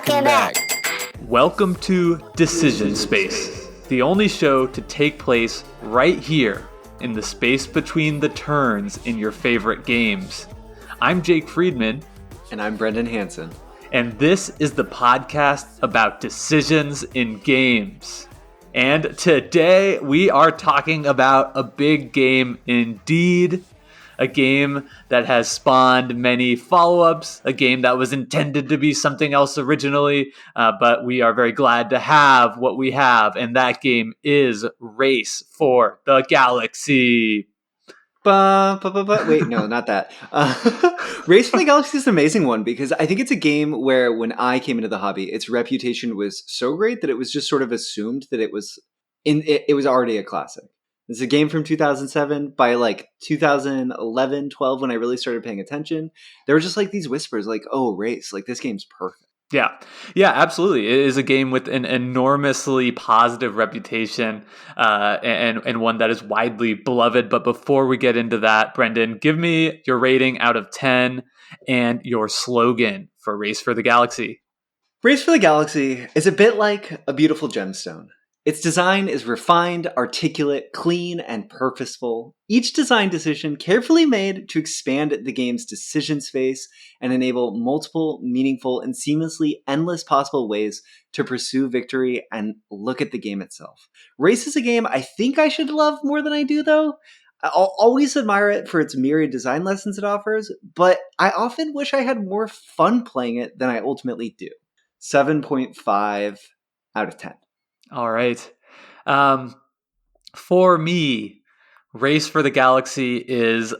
Welcome back. Welcome to Decision Space, the only show to take place right here in the space between the turns in your favorite games. I'm Jake Friedman. And I'm Brendan Hansen. And this is the podcast about decisions in games. And today we are talking about a big game indeed. A game that has spawned many follow-ups, a game that was intended to be something else originally, but we are very glad to have what we have, and that game is Race for the Galaxy. Wait, no, not that. Race for the Galaxy is an amazing one because I think it's a game where when I came into the hobby, its reputation was so great that it was just sort of assumed that it was already a classic. It's a game from 2007. By like 2011, 12, when I really started paying attention, there were just like these whispers like, oh, Race, like this game's perfect. Yeah, absolutely. It is a game with an enormously positive reputation and one that is widely beloved. But before we get into that, Brendan, give me your rating out of 10 and your slogan for Race for the Galaxy. Race for the Galaxy is a bit like a beautiful gemstone. Its design is refined, articulate, clean, and purposeful. Each design decision carefully made to expand the game's decision space and enable multiple, meaningful, and seamlessly endless possible ways to pursue victory and look at the game itself. Race is a game I think I should love more than I do, though. I'll always admire it for its myriad design lessons it offers, but I often wish I had more fun playing it than I ultimately do. 7.5 out of 10. All right. For me, Race for the Galaxy is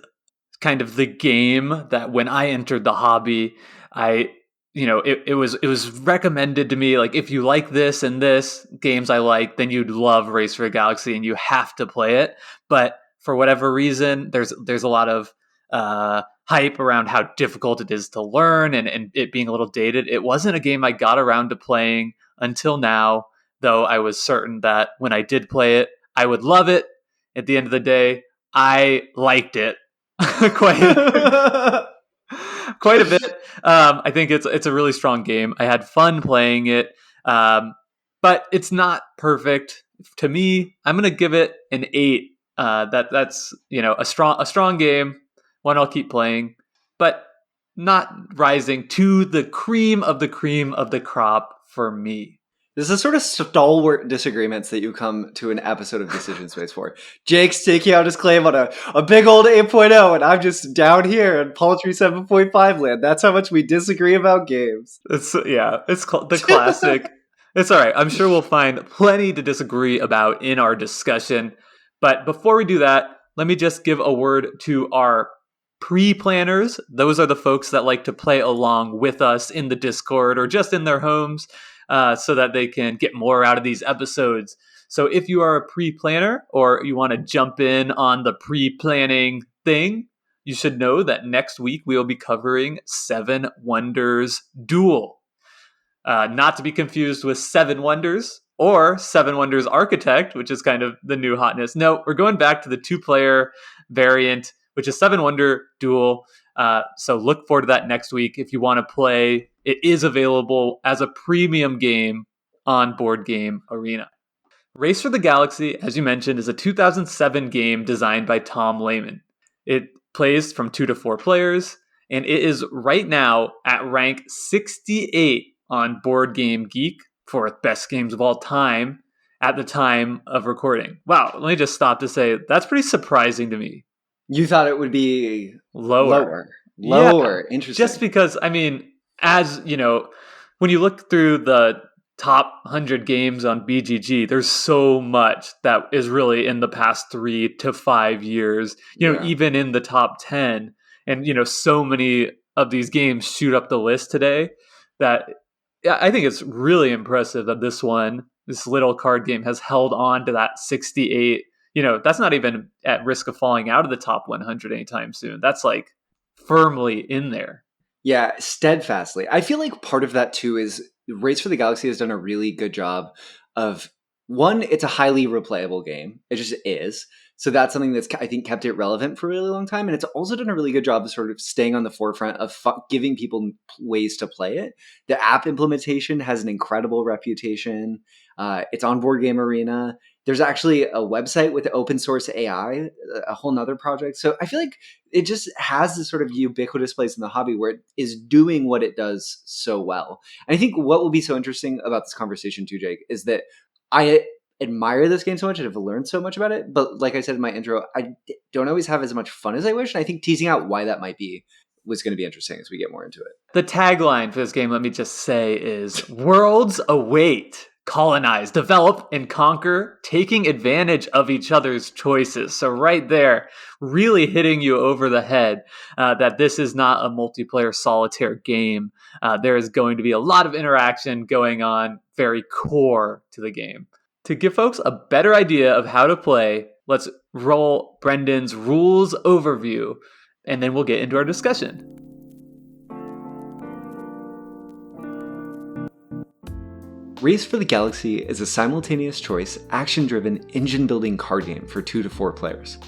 kind of the game that when I entered the hobby, it was recommended to me, like, if you like this and this games I like, then you'd love Race for the Galaxy and you have to play it. But for whatever reason, there's a lot of hype around how difficult it is to learn and it being a little dated. It wasn't a game I got around to playing until now, though I was certain that when I did play it, I would love it. At the end of the day, I liked it quite a bit. I think it's a really strong game. I had fun playing it, but it's not perfect. To me, I'm going to give it an 8. That's a strong game, one I'll keep playing, but not rising to the cream of the crop for me. This is sort of stalwart disagreements that you come to an episode of Decision Space for. Jake's taking out his claim on a big old 8.0, and I'm just down here in paltry 7.5 land. That's how much we disagree about games. It's the classic. It's all right. I'm sure we'll find plenty to disagree about in our discussion. But before we do that, let me just give a word to our pre-planners. Those are the folks that like to play along with us in the Discord or just in their homes, so that they can get more out of these episodes. So if you are a pre-planner or you want to jump in on the pre-planning thing, you should know that next week we will be covering 7 Wonders Duel. Not to be confused with 7 Wonders or 7 Wonders Architect, which is kind of the new hotness. No, we're going back to the 2-player variant, which is 7 Wonder Duel. So look forward to that next week if you want to play. It is available as a premium game on Board Game Arena. Race for the Galaxy, as you mentioned, is a 2007 game designed by Tom Lehman. It plays from 2 to 4 players, and it is right now at rank 68 on Board Game Geek for best games of all time at the time of recording. Wow, let me just stop to say that's pretty surprising to me. You thought it would be lower. Yeah, interesting. Just because, as you know, when you look through the top 100 games on BGG, there's so much that is really in the past 3 to 5 years, even in the top 10. And, so many of these games shoot up the list today that I think it's really impressive that this little card game has held on to that 68. That's not even at risk of falling out of the top 100 anytime soon. That's like firmly in there. Yeah, steadfastly. I feel like part of that too is Race for the Galaxy has done a really good job of, one, it's a highly replayable game. It just is. So that's something that's, I think, kept it relevant for a really long time. And it's also done a really good job of sort of staying on the forefront of giving people ways to play it. The app implementation has an incredible reputation. It's on Board Game Arena. There's actually a website with open source AI, a whole nother project. So I feel like it just has this sort of ubiquitous place in the hobby where it is doing what it does so well. And I think what will be so interesting about this conversation too, Jake, is that I admire this game so much and have learned so much about it. But like I said in my intro, I don't always have as much fun as I wish. And I think teasing out why that might be was going to be interesting as we get more into it. The tagline for this game, let me just say, is "Worlds await. Colonize, develop, and conquer, taking advantage of each other's choices." So right there, really hitting you over the head that this is not a multiplayer solitaire game. There is going to be a lot of interaction going on, very core to the game. To give folks a better idea of how to play, let's roll Brendan's rules overview, and then we'll get into our discussion. Race for the Galaxy is a simultaneous choice, action-driven, engine-building card game for 2 to 4 players.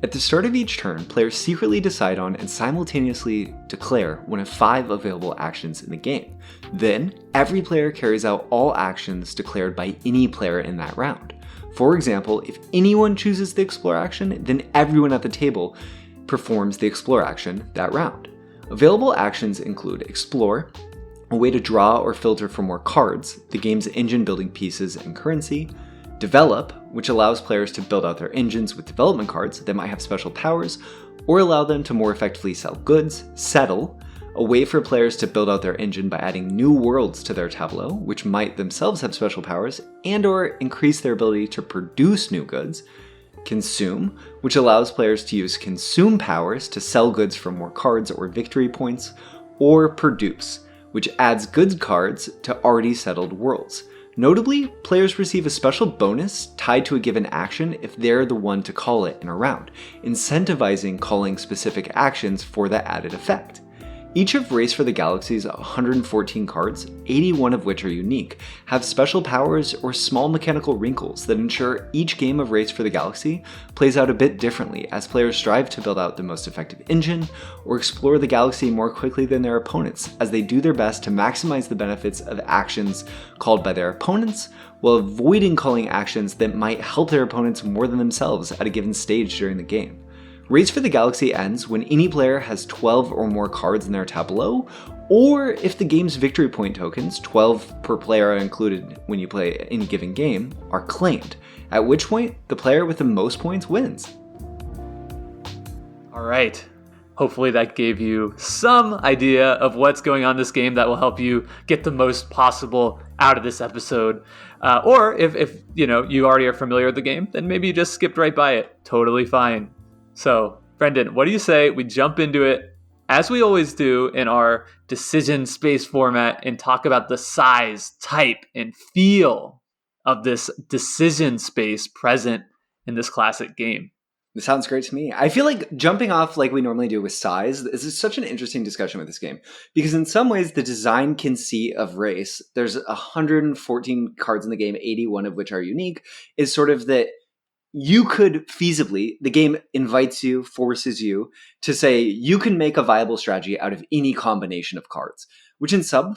At the start of each turn, players secretly decide on and simultaneously declare one of 5 available actions in the game. Then, every player carries out all actions declared by any player in that round. For example, if anyone chooses the Explore action, then everyone at the table performs the Explore action that round. Available actions include Explore, a way to draw or filter for more cards, the game's engine-building pieces and currency; Develop, which allows players to build out their engines with development cards that might have special powers, or allow them to more effectively sell goods; Settle, a way for players to build out their engine by adding new worlds to their tableau, which might themselves have special powers, and or increase their ability to produce new goods; Consume, which allows players to use consume powers to sell goods for more cards or victory points; or Produce, which adds goods cards to already settled worlds. Notably, players receive a special bonus tied to a given action if they're the one to call it in a round, incentivizing calling specific actions for that added effect. Each of Race for the Galaxy's 114 cards, 81 of which are unique, have special powers or small mechanical wrinkles that ensure each game of Race for the Galaxy plays out a bit differently as players strive to build out the most effective engine or explore the galaxy more quickly than their opponents as they do their best to maximize the benefits of actions called by their opponents while avoiding calling actions that might help their opponents more than themselves at a given stage during the game. Race for the Galaxy ends when any player has 12 or more cards in their tableau, or if the game's victory point tokens, 12 per player are included when you play any given game, are claimed, at which point the player with the most points wins. All right. Hopefully that gave you some idea of what's going on in this game that will help you get the most possible out of this episode. Or if you already are familiar with the game, then maybe you just skipped right by it. Totally fine. So, Brendan, what do you say we jump into it, as we always do in our decision space format, and talk about the size, type, and feel of this decision space present in this classic game? This sounds great to me. I feel like jumping off like we normally do with size, this is such an interesting discussion with this game. Because in some ways, the design conceit of Race, there's 114 cards in the game, 81 of which are unique, is sort of that you could feasibly, the game invites you, forces you to say you can make a viable strategy out of any combination of cards, which in some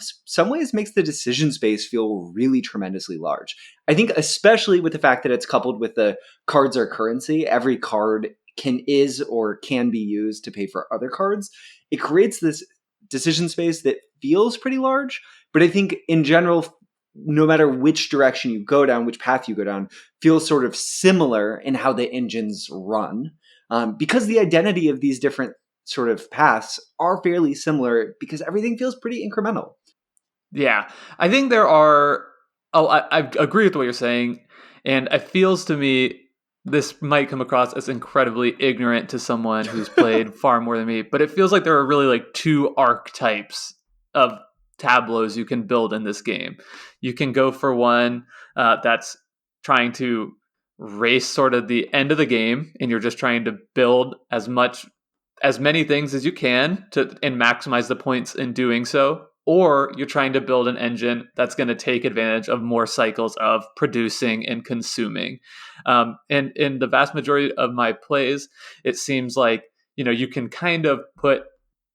ways makes the decision space feel really tremendously large. I think especially with the fact that it's coupled with the cards are currency, every card is or can be used to pay for other cards. It creates this decision space that feels pretty large, but I think in general, no matter which direction you go down, which path you go down, feels sort of similar in how the engines run. Because the identity of these different sort of paths are fairly similar because everything feels pretty incremental. Yeah, I think there are... I agree with what you're saying. And it feels to me, this might come across as incredibly ignorant to someone who's played far more than me, but it feels like there are really like 2 archetypes of tableaus you can build in this game. You can go for one that's trying to race sort of the end of the game, and you're just trying to build as many things as you can and maximize the points in doing so. or you're trying to build an engine that's going to take advantage of more cycles of producing and consuming. And in the vast majority of my plays, it seems like, you can kind of put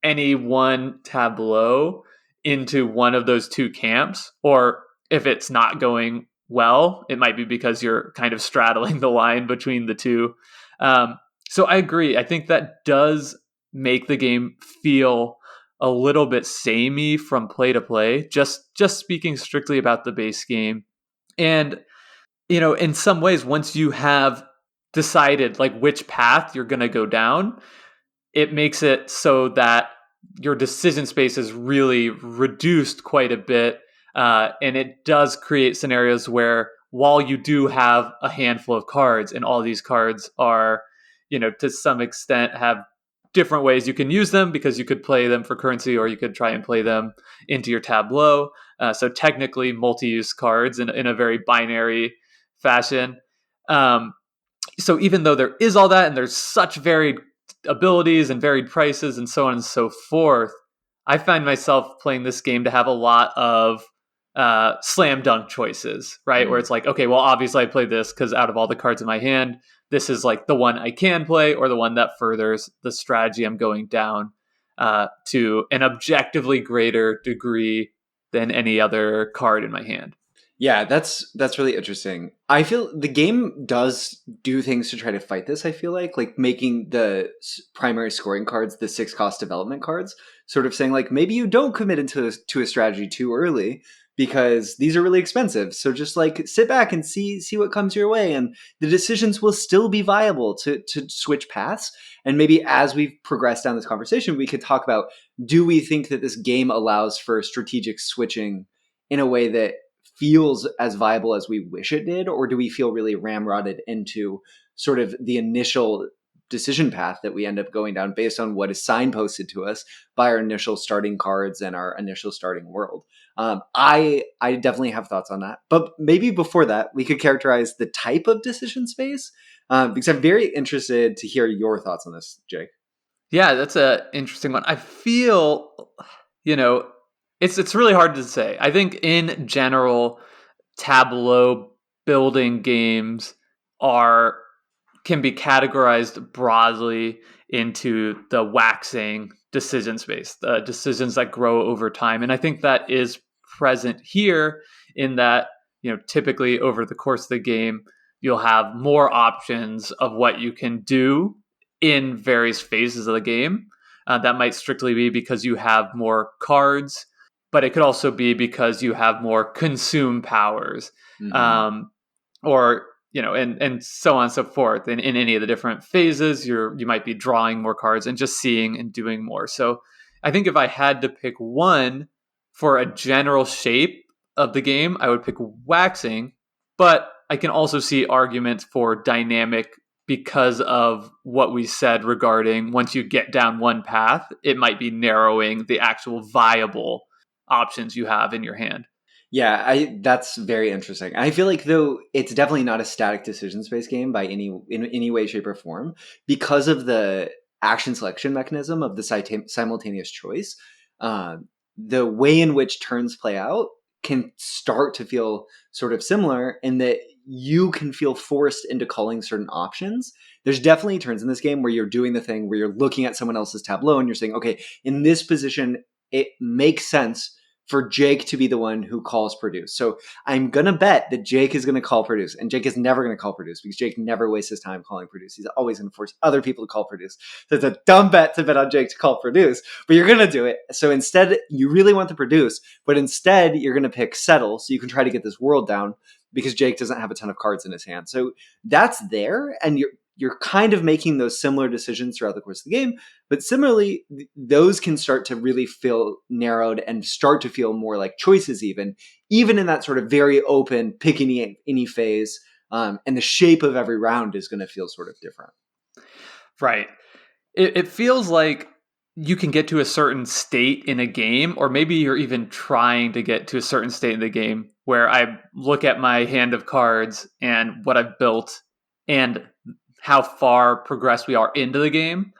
any one tableau into one of those two camps, or if it's not going well, it might be because you're kind of straddling the line between the two. So I agree. I think that does make the game feel a little bit samey from play to play, just speaking strictly about the base game. And in some ways, once you have decided like which path you're going to go down, it makes it so that your decision space is really reduced quite a bit. And it does create scenarios where, while you do have a handful of cards, and all these cards are, to some extent have different ways you can use them, because you could play them for currency or you could try and play them into your tableau. So technically multi-use cards in a very binary fashion. So even though there is all that, and there's such varied abilities and varied prices and so on and so forth, I find myself playing this game to have a lot of slam dunk choices, right? Where it's like, okay, well, obviously I play this because out of all the cards in my hand, this is like the one I can play, or the one that furthers the strategy I'm going down to an objectively greater degree than any other card in my hand. Yeah, that's really interesting. I feel the game does do things to try to fight this. I feel like making the primary scoring cards the 6 cost development cards, sort of saying like, maybe you don't commit into to a strategy too early because these are really expensive. So just like sit back and see what comes your way, and the decisions will still be viable to switch paths. And maybe as we progress down this conversation, we could talk about, do we think that this game allows for strategic switching in a way that feels as viable as we wish it did, or do we feel really ramrodded into sort of the initial decision path that we end up going down based on what is signposted to us by our initial starting cards and our initial starting world? I definitely have thoughts on that, but maybe before that, we could characterize the type of decision space, because I'm very interested to hear your thoughts on this, Jake. Yeah, that's a interesting one. I feel, it's really hard to say. I think in general, tableau building games can be categorized broadly into the waxing decision space, the decisions that grow over time. And I think that is present here, in that, typically over the course of the game, you'll have more options of what you can do in various phases of the game. That might strictly be because you have more cards, but it could also be because you have more consume powers, or and so on and so forth. In any of the different phases, you might be drawing more cards and just seeing and doing more. So I think if I had to pick one for a general shape of the game, I would pick waxing. But I can also see arguments for dynamic, because of what we said regarding, once you get down one path, it might be narrowing the actual viable options you have in your hand. Yeah, that's very interesting. I feel like, though, it's definitely not a static decision space game by in any way, shape, or form, because of the action selection mechanism of the simultaneous choice. The way in which turns play out can start to feel sort of similar, in that you can feel forced into calling certain options. There's definitely turns in this game where you're doing the thing where you're looking at someone else's tableau and you're saying, okay, in this position, it makes sense for Jake to be the one who calls produce. So I'm going to bet that Jake is going to call produce, and Jake is never going to call produce because Jake never wastes his time calling produce. He's always going to force other people to call produce. So it's a dumb bet to bet on Jake to call produce, but you're going to do it. So instead, you really want to produce, but instead you're going to pick settle so you can try to get this world down, because Jake doesn't have a ton of cards in his hand. So that's there, and you're kind of making those similar decisions throughout the course of the game. But similarly, those can start to really feel narrowed and start to feel more like choices, even in that sort of very open, pick any phase. And the shape of every round is going to feel sort of different. Right. It feels like you can get to a certain state in a game, or maybe you're even trying to get to a certain state in the game, where I look at my hand of cards and what I've built and how far progressed we are into the game.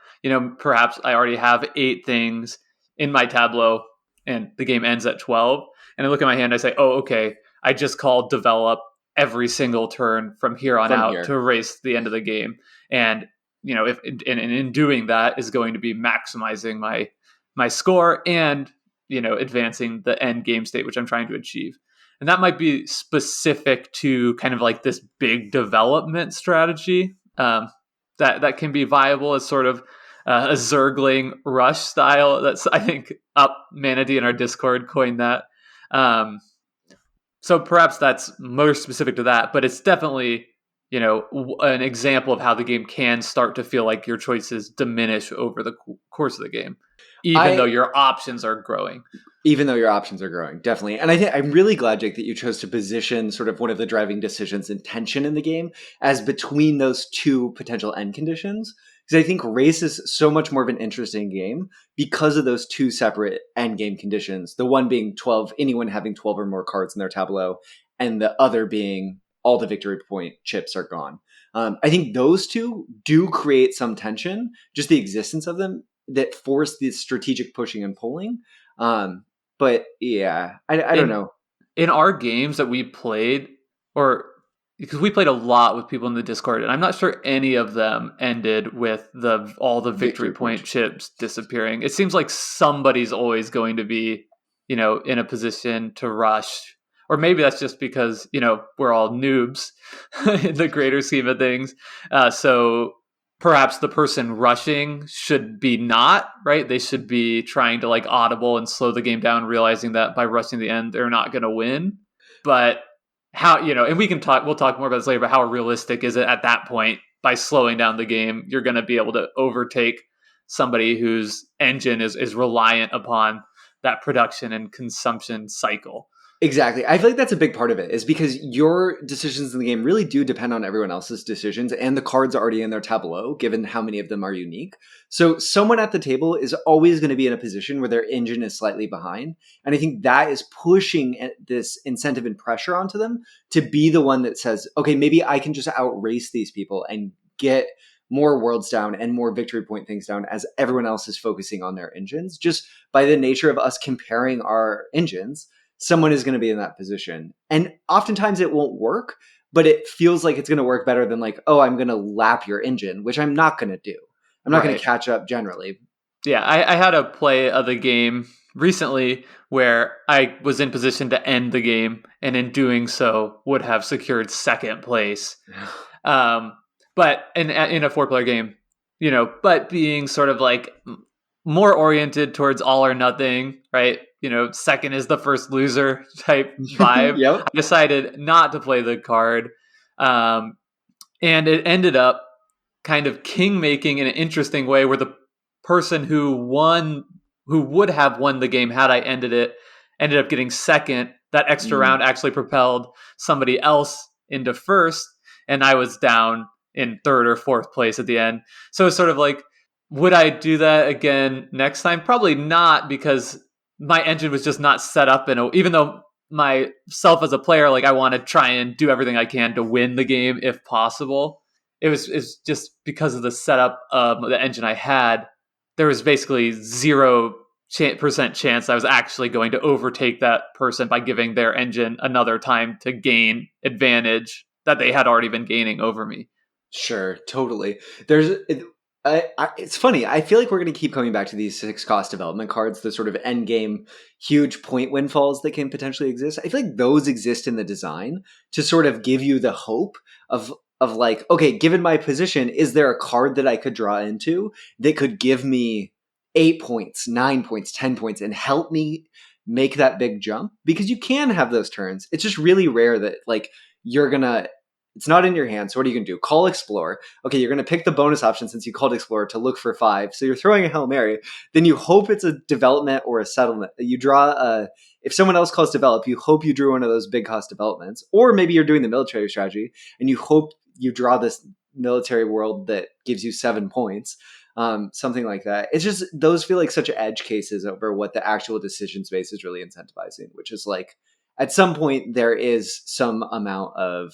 Perhaps I already have 8 things in my tableau, and the game ends at 12, and I look at my hand, I say, oh, okay, I just called develop every single turn from here on From out to here. erase the end of the game. And, if in doing that is going to be maximizing my score and, advancing the end game state, which I'm trying to achieve. And that might be specific to kind of like this big development strategy that can be viable as sort of a Zergling rush style. That's, I think, Up Manatee in our Discord coined that. Um, so perhaps that's more specific to that, but it's definitely, an example of how the game can start to feel like your choices diminish over the course of the game, even though I your options are growing. Even though your options are growing, definitely. And I'm really glad, Jake, that you chose to position sort of one of the driving decisions and tension in the game as between those two potential end conditions. Because I think race is so much more of an interesting game because of those two separate end game conditions. The one being 12, anyone having 12 or more cards in their tableau, and the other being all the victory point chips are gone. I think those two do create some tension, just the existence of them that force the strategic pushing and pulling. But yeah, I don't in know. in our games that we played, or because we played a lot with people in the Discord, and I'm not sure any of them ended with all the victory Victory point point. chips disappearing. It seems like somebody's always going to be, in a position to rush. Or maybe that's just because, we're all noobs in the greater scheme of things. So perhaps the person rushing should be not, right? They should be trying to like audible and slow the game down, realizing that by rushing the end, they're not going to win. But how, and we'll talk more about this later, but how realistic is it at that point? By slowing down the game, you're going to be able to overtake somebody whose engine is reliant upon that production and consumption cycle. Exactly. I feel like that's a big part of it is because your decisions in the game really do depend on everyone else's decisions and the cards already in their tableau, given how many of them are unique. So someone at the table is always going to be in a position where their engine is slightly behind. And I think that is pushing this incentive and pressure onto them to be the one that says, okay, maybe I can just outrace these people and get more worlds down and more victory point things down as everyone else is focusing on their engines. Just by the nature of us comparing our engines, someone is going to be in that position. And oftentimes it won't work, but it feels like it's going to work better than like, oh, I'm going to lap your engine, which I'm not going to do. I'm not going Right. to catch up generally. Yeah, I had a play of the game recently where I was in position to end the game, and in doing so, would have secured second place. Um, but in a 4-player game, but being sort of like more oriented towards all or nothing, right? Second is the first loser type vibe. Yep. I decided not to play the card, um, and it ended up kind of king making in an interesting way, where the person who would have won the game had I ended it, ended up getting second. That extra Mm. round actually propelled somebody else into first, and I was down in third or fourth place at the end. So it's sort of like, would I do that again next time? Probably not, because my engine was just not set up even though myself as a player, like I want to try and do everything I can to win the game if possible. It's just because of the setup of the engine I had, there was basically 0% chance I was actually going to overtake that person by giving their engine another time to gain advantage that they had already been gaining over me. Sure, totally. It's funny. I feel like we're going to keep coming back to these 6 cost development cards, the sort of end game huge point windfalls that can potentially exist. I feel like those exist in the design to sort of give you the hope of like, okay, given my position, is there a card that I could draw into that could give me 8 points, 9 points, 10 points, and help me make that big jump? Because you can have those turns. It's just really rare that like you're gonna it's not in your hands. So what are you going to do? Call Explore. Okay, you're going to pick the bonus option since you called Explore to look for 5. So you're throwing a Hail Mary. Then you hope it's a development or a settlement. You draw if someone else calls develop, you hope you drew one of those big cost developments. Or maybe you're doing the military strategy and you hope you draw this military world that gives you 7 points. Something like that. It's just, those feel like such edge cases over what the actual decision space is really incentivizing, which is like, at some point there is some amount of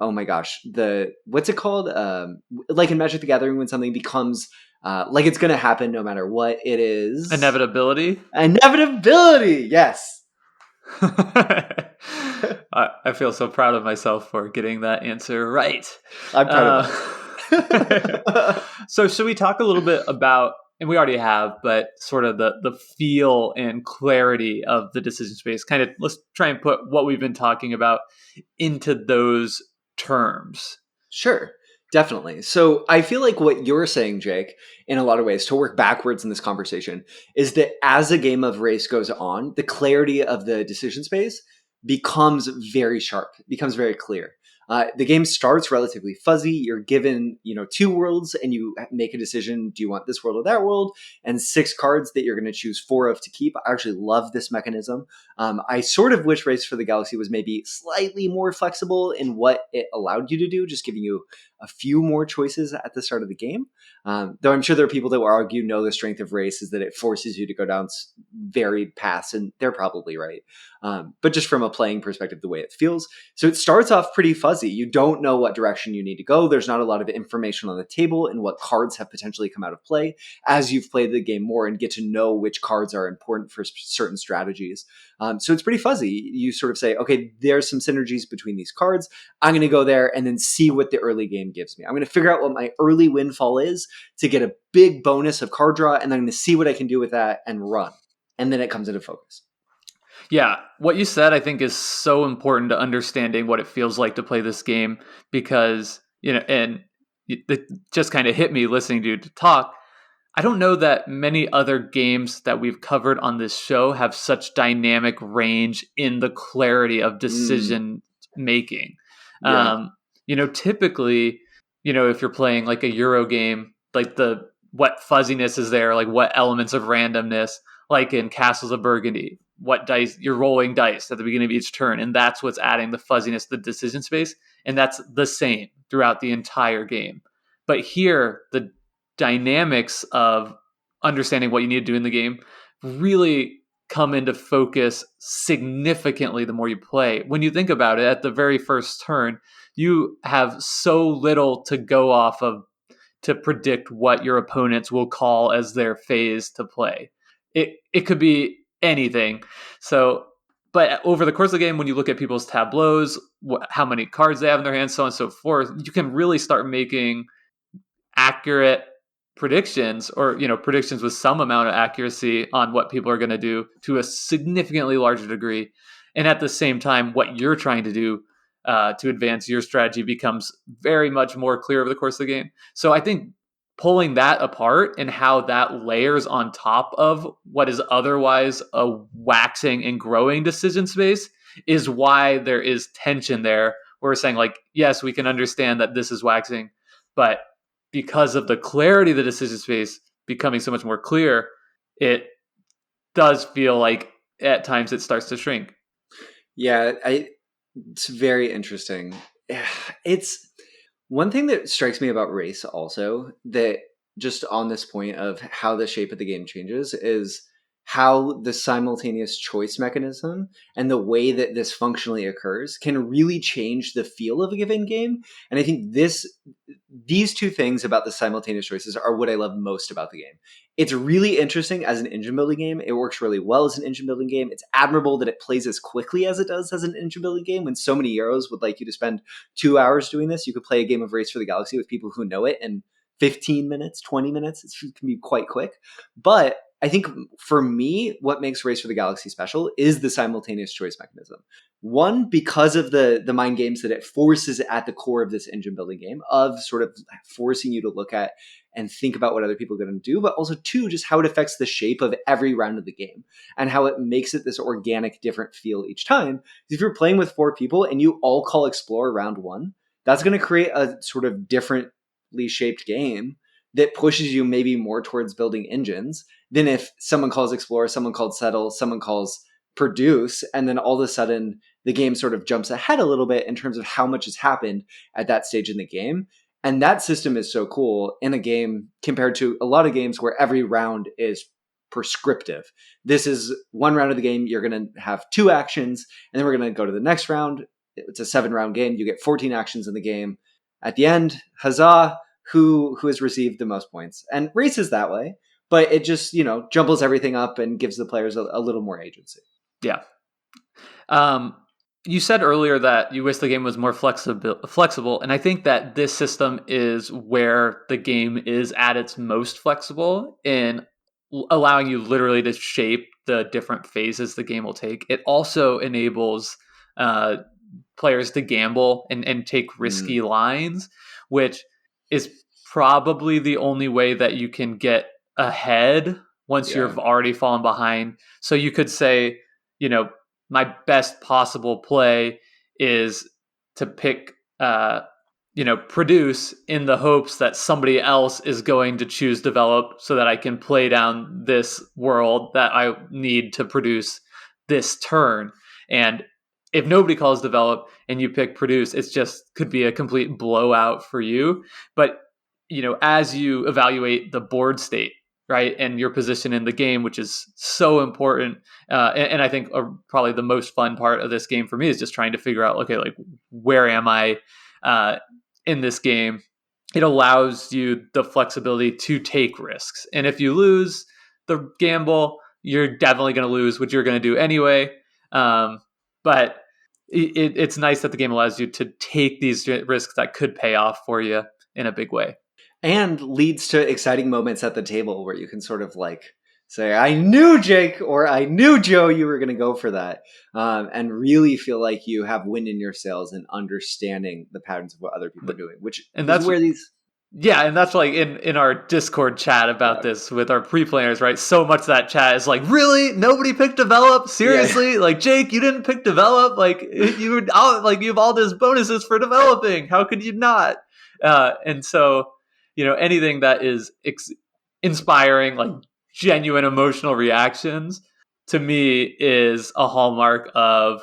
oh my gosh, what's it called? Like in Magic the Gathering, when something becomes like it's going to happen no matter what. It is Inevitability. inevitability. Yes. I feel so proud of myself for getting that answer right. I'm proud of us. So should we talk a little bit about, and we already have, but sort of the feel and clarity of the decision space? Kind of, let's try and put what we've been talking about into those terms. Sure, definitely. So I feel like what you're saying, Jake, in a lot of ways, to work backwards in this conversation, is that as a game of race goes on, the clarity of the decision space becomes very sharp, becomes very clear. The game starts relatively fuzzy. You're given, two worlds, and you make a decision: do you want this world or that world? And 6 cards that you're going to choose 4 of to keep. I actually love this mechanism. I sort of wish Race for the Galaxy was maybe slightly more flexible in what it allowed you to do, just giving you a few more choices at the start of the game. Though I'm sure there are people that will argue, no, the strength of Race is that it forces you to go down varied paths, and they're probably right. But just from a playing perspective, the way it feels. So it starts off pretty fuzzy. You don't know what direction you need to go. There's not a lot of information on the table and what cards have potentially come out of play as you've played the game more and get to know which cards are important for certain strategies. So it's pretty fuzzy. You sort of say, okay, there's some synergies between these cards. I'm going to go there and then see what the early game gives me. I'm going to figure out what my early windfall is to get a big bonus of card draw, and then I'm going to see what I can do with that and run. And then it comes into focus. Yeah, what you said I think is so important to understanding what it feels like to play this game, because, and it just kind of hit me listening to you talk. I don't know that many other games that we've covered on this show have such dynamic range in the clarity of decision making. Yeah. Typically, if you're playing like a Euro game, like what fuzziness is there, like what elements of randomness, like in Castles of Burgundy, what dice you're rolling dice at the beginning of each turn, and that's what's adding the fuzziness to the decision space, and that's the same throughout the entire game. But here, the dynamics of understanding what you need to do in the game really come into focus significantly the more you play. When you think about it, at the very first turn, you have so little to go off of to predict what your opponents will call as their phase to play. It could be anything. So, but over the course of the game, when you look at people's tableaus, how many cards they have in their hands, so on and so forth, you can really start making accurate predictions, or predictions with some amount of accuracy on what people are going to do to a significantly larger degree. And at the same time, what you're trying to do to advance your strategy becomes very much more clear over the course of the game. So I think pulling that apart and how that layers on top of what is otherwise a waxing and growing decision space is why there is tension there. Where we're saying, like, yes, we can understand that this is waxing, but because of the clarity of the decision space becoming so much more clear, it does feel like at times it starts to shrink. Yeah, it's very interesting. It's one thing that strikes me about Race also, that just on this point of how the shape of the game changes, is how the simultaneous choice mechanism and the way that this functionally occurs can really change the feel of a given game. And I think these two things about the simultaneous choices are what I love most about the game. It's really interesting as an engine building game. It works really well as an engine building game. It's admirable that it plays as quickly as it does as an engine building game. When so many Euros would like you to spend 2 hours doing this, you could play a game of Race for the Galaxy with people who know it in 15 minutes, 20 minutes. It can be quite quick. But I think for me, what makes Race for the Galaxy special is the simultaneous choice mechanism. One, because of the mind games that it forces at the core of this engine building game, of sort of forcing you to look at and think about what other people are going to do, but also two, just how it affects the shape of every round of the game and how it makes it this organic, different feel each time. If you're playing with 4 people and you all call Explore round 1, that's going to create a sort of differently shaped game that pushes you maybe more towards building engines than if someone calls Explore, someone calls Settle, someone calls Produce, and then all of a sudden the game sort of jumps ahead a little bit in terms of how much has happened at that stage in the game. And that system is so cool in a game compared to a lot of games where every round is prescriptive. This is one round of the game. You're going to have 2 actions, and then we're going to go to the next round. It's a 7-round game. You get 14 actions in the game. At the end, huzzah, who has received the most points. And race is that way, but it just, jumbles everything up and gives the players a little more agency. Yeah. You said earlier that you wish the game was more flexible, and I think that this system is where the game is at its most flexible in allowing you literally to shape the different phases the game will take. It also enables uh, players to gamble and take risky lines, which is probably the only way that you can get ahead once Yeah. you've already fallen behind. So you could say, my best possible play is to pick, produce in the hopes that somebody else is going to choose develop so that I can play down this world that I need to produce this turn. And if nobody calls develop and you pick produce, it's just could be a complete blowout for you. But, as you evaluate the board state, right, and your position in the game, which is so important. And I think probably the most fun part of this game for me is just trying to figure out, okay, like where am I in this game? It allows you the flexibility to take risks. And if you lose the gamble, you're definitely going to lose, which you're going to do anyway. But it's nice that the game allows you to take these risks that could pay off for you in a big way. And leads to exciting moments at the table where you can sort of like say, I knew Jake or I knew Joe you were going to go for that, and really feel like you have wind in your sails and understanding the patterns of what other people are doing, which and is where these... Yeah, and that's like in our Discord chat about this with our pre-players, right? So much of that chat is like, really? Nobody picked develop? Seriously? Yeah. Like, Jake, you didn't pick develop? Like, you have all those bonuses for developing. How could you not? And so, anything that is inspiring, like genuine emotional reactions, to me is a hallmark of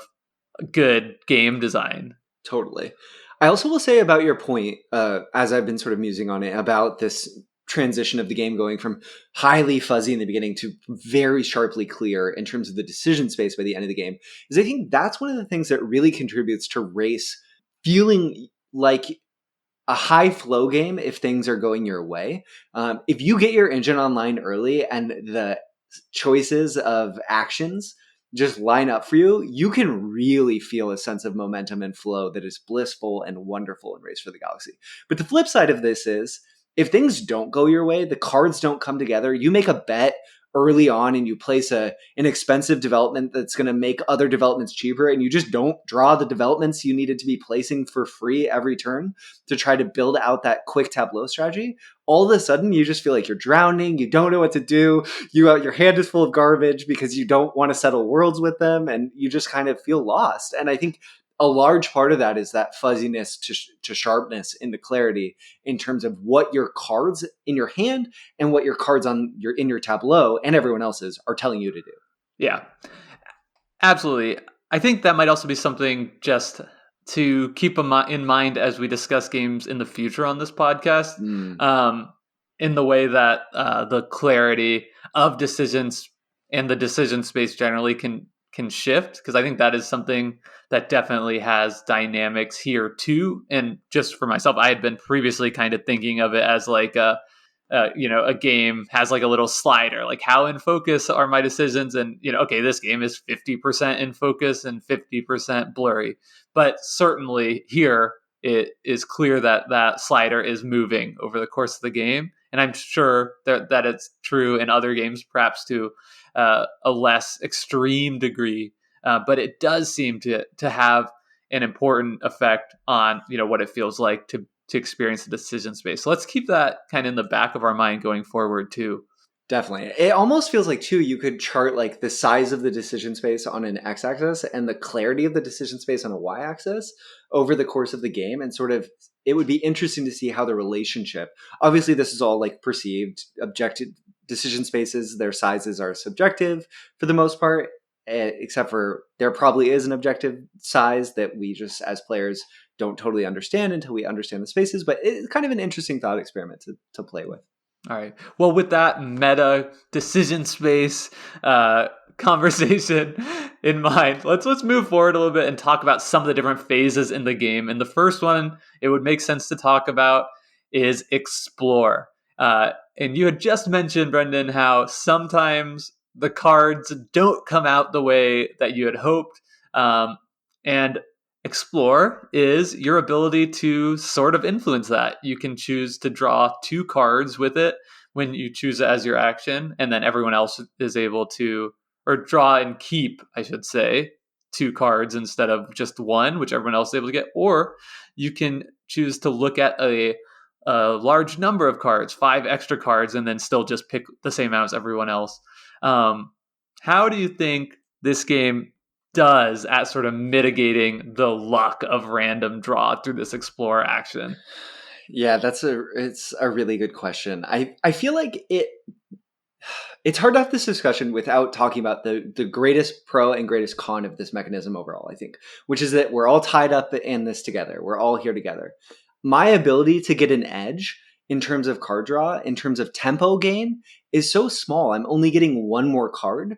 good game design. Totally. I also will say about your point, as I've been sort of musing on it, about this transition of the game going from highly fuzzy in the beginning to very sharply clear in terms of the decision space by the end of the game, is I think that's one of the things that really contributes to race feeling like a high flow game if things are going your way. If you get your engine online early and the choices of actions just line up for you, you can really feel a sense of momentum and flow that is blissful and wonderful in Race for the Galaxy. But the flip side of this is, if things don't go your way, the cards don't come together, you make a bet early on and you place an expensive development that's going to make other developments cheaper, and you just don't draw the developments you needed to be placing for free every turn to try to build out that quick tableau strategy, all of a sudden you just feel like you're drowning. You don't know what to do. Your hand is full of garbage because you don't want to settle worlds with them, and you just kind of feel lost. And I think a large part of that is that fuzziness to sharpness in the clarity in terms of what your cards in your hand and what your cards in your tableau and everyone else's are telling you to do. Yeah, absolutely. I think that might also be something just to keep in mind as we discuss games in the future on this podcast, in the way that the clarity of decisions and the decision space generally can shift, because I think that is something that definitely has dynamics here too. And just for myself, I had been previously kind of thinking of it as like a game has like a little slider, like how in focus are my decisions, and okay, this game is 50% in focus and 50% blurry, but certainly here it is clear that that slider is moving over the course of the game, and I'm sure that it's true in other games, perhaps to a less extreme degree, but it does seem to have an important effect on what it feels like to experience the decision space. So let's keep that kind of in the back of our mind going forward too. Definitely. It almost feels like too, you could chart like the size of the decision space on an x-axis and the clarity of the decision space on a y-axis over the course of the game, and sort of it would be interesting to see how the relationship, obviously this is all like perceived, objective decision spaces, their sizes are subjective for the most part, except for there probably is an objective size that we just as players don't totally understand until we understand the spaces, but it's kind of an interesting thought experiment to play with. All right. Well, with that meta decision space conversation in mind, let's move forward a little bit and talk about some of the different phases in the game. And the first one it would make sense to talk about is explore. And you had just mentioned, Brendan, how sometimes the cards don't come out the way that you had hoped. And explore is your ability to sort of influence that. You can choose to draw 2 cards with it when you choose it as your action, and then everyone else is able to, or draw and keep, I should say, 2 cards instead of just 1, which everyone else is able to get. Or you can choose to look at a large number of cards, 5 extra cards, and then still just pick the same amount as everyone else. How do you think this game does at sort of mitigating the luck of random draw through this explore action? Yeah, it's a really good question. I feel like it's hard to have this discussion without talking about the greatest pro and greatest con of this mechanism overall, I think, which is that we're all tied up in this together. We're all here together. My ability to get an edge in terms of card draw, in terms of tempo gain, is so small. I'm only getting 1 more card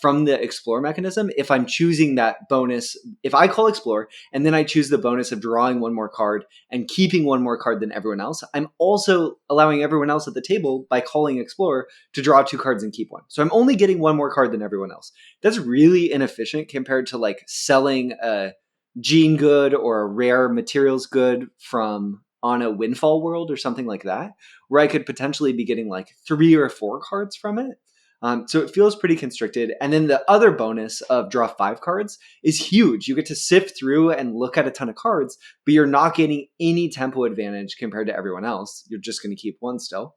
from the explore mechanism if I'm choosing that bonus. If I call explore and then I choose the bonus of drawing 1 more card and keeping 1 more card than everyone else, I'm also allowing everyone else at the table, by calling explore, to draw 2 cards and keep 1. So I'm only getting 1 more card than everyone else. That's really inefficient compared to like selling a gene good or a rare materials good from on a windfall world or something like that, where I could potentially be getting like 3 or 4 cards from it. So it feels pretty constricted. And then the other bonus of draw 5 cards is huge. You get to sift through and look at a ton of cards, but you're not getting any tempo advantage compared to everyone else. You're just going to keep 1 still.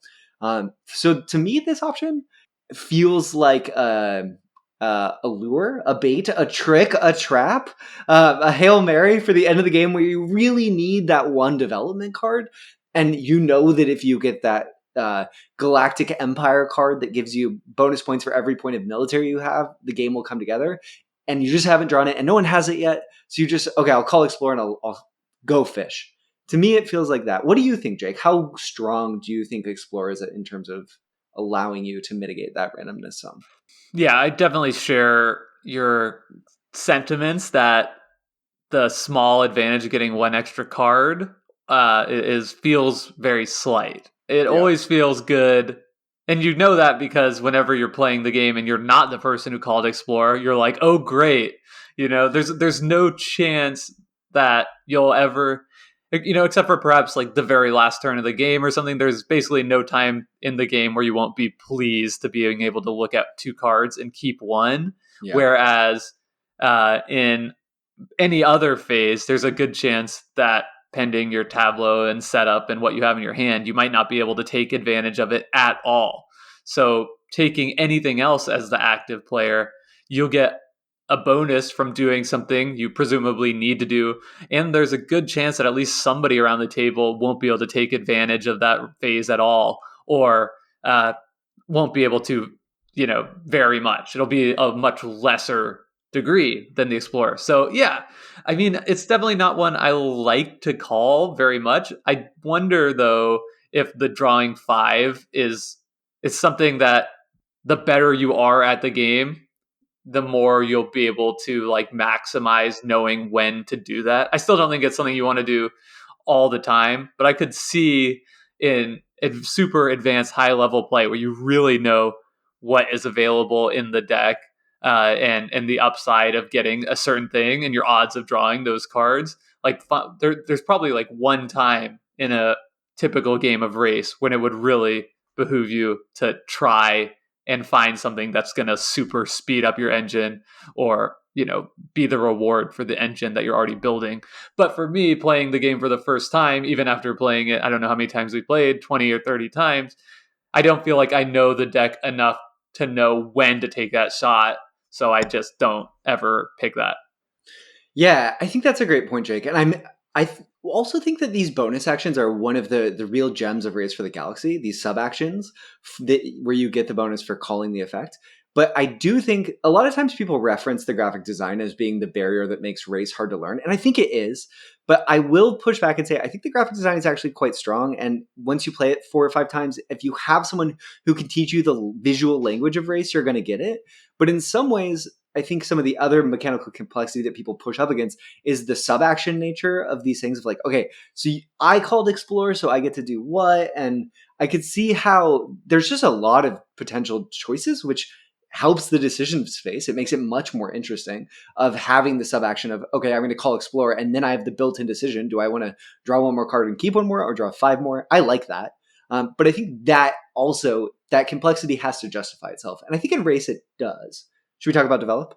So to me, this option feels like a lure, a bait, a trick, a trap, a Hail Mary for the end of the game where you really need that 1 development card. And you know that if you get that Galactic Empire card that gives you bonus points for every point of military you have, the game will come together. And you just haven't drawn it, and no one has it yet. So you just, okay, I'll call explore and I'll go fish. To me, it feels like that. What do you think, Jake? How strong do you think explore is in terms of allowing you to mitigate that randomness some? Yeah, I definitely share your sentiments that the small advantage of getting 1 extra card feels very slight. It Yeah. always feels good, and you know that because whenever you're playing the game and you're not the person who called explore, you're like, oh great, there's no chance that you'll ever, except for perhaps like the very last turn of the game or something. There's basically no time in the game where you won't be pleased to being able to look at 2 cards and keep 1. Yeah. Whereas in any other phase, there's a good chance that pending your tableau and setup and what you have in your hand, you might not be able to take advantage of it at all. So taking anything else as the active player, you'll get a bonus from doing something you presumably need to do. And there's a good chance that at least somebody around the table won't be able to take advantage of that phase at all, or won't be able to, very much. It'll be a much lesser degree than the Explorer. So yeah, I mean, it's definitely not one I like to call very much. I wonder though if the drawing 5 is something that the better you are at the game, the more you'll be able to like maximize knowing when to do that. I still don't think it's something you want to do all the time, but I could see in super advanced high level play where you really know what is available in the deck, and the upside of getting a certain thing and your odds of drawing those cards. Like there's probably like 1 time in a typical game of race when it would really behoove you to try and find something that's going to super speed up your engine, or be the reward for the engine that you're already building. But for me, playing the game for the first time, even after playing it, I don't know how many times we played, 20 or 30 times, I don't feel like I know the deck enough to know when to take that shot. So I just don't ever pick that. Yeah, I think that's a great point, Jake. And also think that these bonus actions are one of the real gems of Race for the Galaxy. These sub actions where you get the bonus for calling the effect. But I do think a lot of times people reference the graphic design as being the barrier that makes race hard to learn. And I think it is. But I will push back and say I think the graphic design is actually quite strong. And once you play it 4 or 5 times, if you have someone who can teach you the visual language of race, you're going to get it. But in some ways, I think some of the other mechanical complexity that people push up against is the sub-action nature of these things of like, okay, so I called explore, so I get to do what? And I could see how there's just a lot of potential choices, which helps the decision space. It makes it much more interesting of having the sub-action of, okay, I'm going to call explore, and then I have the built-in decision. Do I want to draw one more card and keep one more or draw 5 more? I like that. But I think that also, that complexity has to justify itself. And I think in race it does. Should we talk about develop?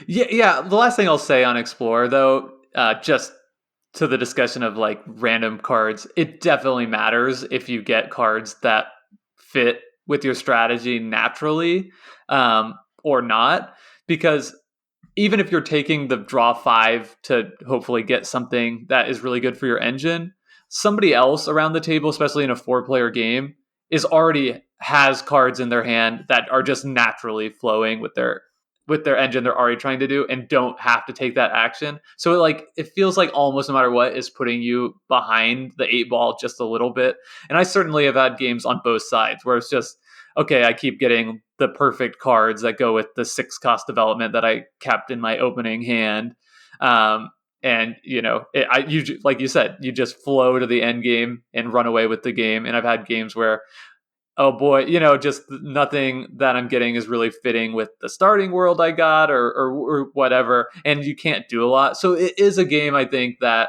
Yeah. The last thing I'll say on Explorer, though, just to the discussion of like random cards, it definitely matters if you get cards that fit with your strategy naturally or not. Because even if you're taking the draw 5 to hopefully get something that is really good for your engine, somebody else around the table, especially in a 4-player game, is already has cards in their hand that are just naturally flowing with their engine they're already trying to do and don't have to take that action. So it feels like almost no matter what is putting you behind the 8 ball just a little bit. And I certainly have had games on both sides where it's just, okay, I keep getting the perfect cards that go with the 6 cost development that I kept in my opening hand. And like you said, you just flow to the end game and run away with the game. And I've had games where, oh boy, just nothing that I'm getting is really fitting with the starting world I got or whatever. And you can't do a lot. So it is a game, I think, that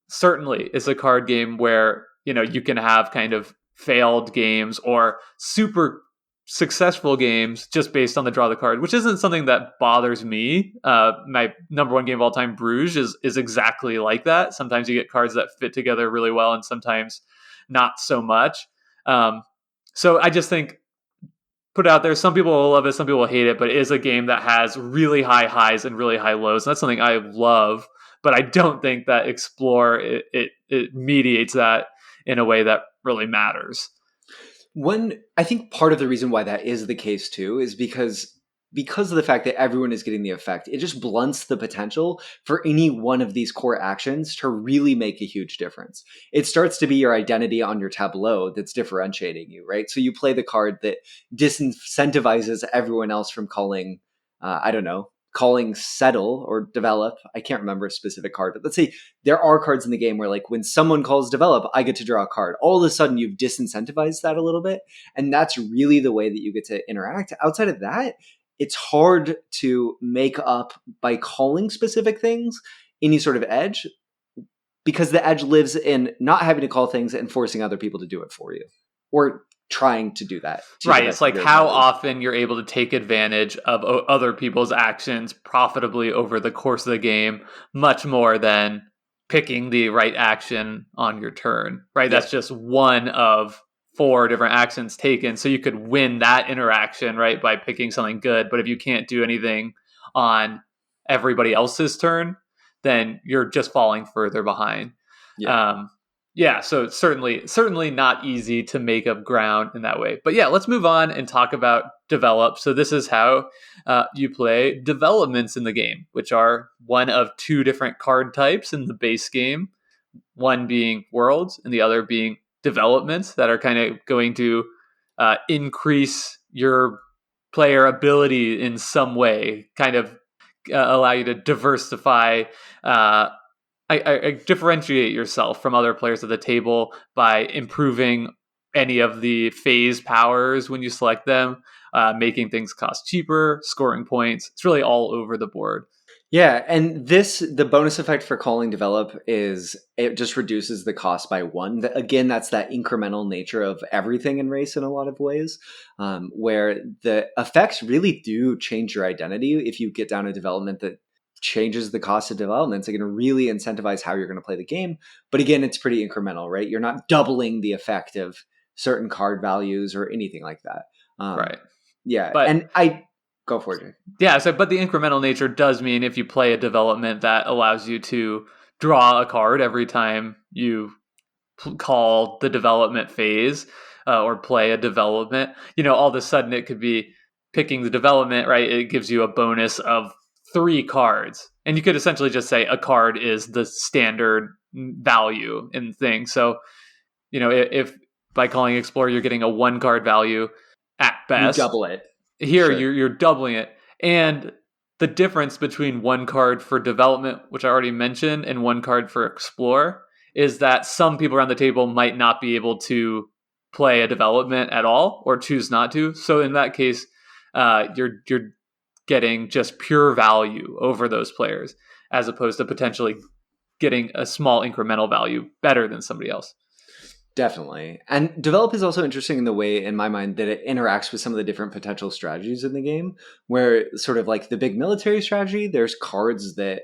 certainly is a card game where, you can have kind of failed games or super successful games just based on the draw of the card, which isn't something that bothers me. My number 1 game of all time, Bruges, is exactly like that. Sometimes you get cards that fit together really well and sometimes not so much. So I just think, put it out there, some people will love it, some people will hate it, but it is a game that has really high highs and really high lows. And that's something I love, but I don't think that Explore, it mediates that in a way that really matters. I think part of the reason why that is the case too is because of the fact that everyone is getting the effect, it just blunts the potential for any one of these core actions to really make a huge difference. It starts to be your identity on your tableau that's differentiating you, right? So you play the card that disincentivizes everyone else from calling, calling settle or develop. I can't remember a specific card, but let's say there are cards in the game where like when someone calls develop, I get to draw a card. All of a sudden you've disincentivized that a little bit. And that's really the way that you get to interact. Outside of that, it's hard to make up by calling specific things any sort of edge, because the edge lives in not having to call things and forcing other people to do it for you or trying to do that. Right. It's like how often you're able to take advantage of other people's actions profitably over the course of the game, much more than picking the right action on your turn, right? Yeah. That's just one of 4 different actions taken. So you could win that interaction, right, by picking something good. But if you can't do anything on everybody else's turn, then you're just falling further behind. Yeah. So it's certainly not easy to make up ground in that way. But yeah, let's move on and talk about develop. So this is how you play developments in the game, which are one of 2 different card types in the base game, one being worlds and the other being developments that are kind of going to increase your player ability in some way, kind of allow you to diversify, I differentiate yourself from other players at the table by improving any of the phase powers when you select them, making things cost cheaper, scoring points. It's really all over the board. Yeah, and the bonus effect for calling develop is it just reduces the cost by 1. Again, that's that incremental nature of everything in race in a lot of ways, where the effects really do change your identity. If you get down a development that changes the cost of development, it's going to really incentivize how you're going to play the game. But again, it's pretty incremental, right? You're not doubling the effect of certain card values or anything like that. Right. Yeah, go for it. Yeah, but the incremental nature does mean if you play a development that allows you to draw a card every time you call the development phase or play a development, all of a sudden it could be picking the development, right, it gives you a bonus of 3 cards. And you could essentially just say a card is the standard value in thing. So, if by calling Explorer, you're getting a 1 card value at You best. double it. Here, Sure. you're doubling it. And the difference between 1 card for development, which I already mentioned, and 1 card for Explore is that some people around the table might not be able to play a development at all or choose not to. So in that case, you're getting just pure value over those players as opposed to potentially getting a small incremental value better than somebody else. Definitely. And develop is also interesting in the way, in my mind, that it interacts with some of the different potential strategies in the game, where sort of like the big military strategy, there's cards that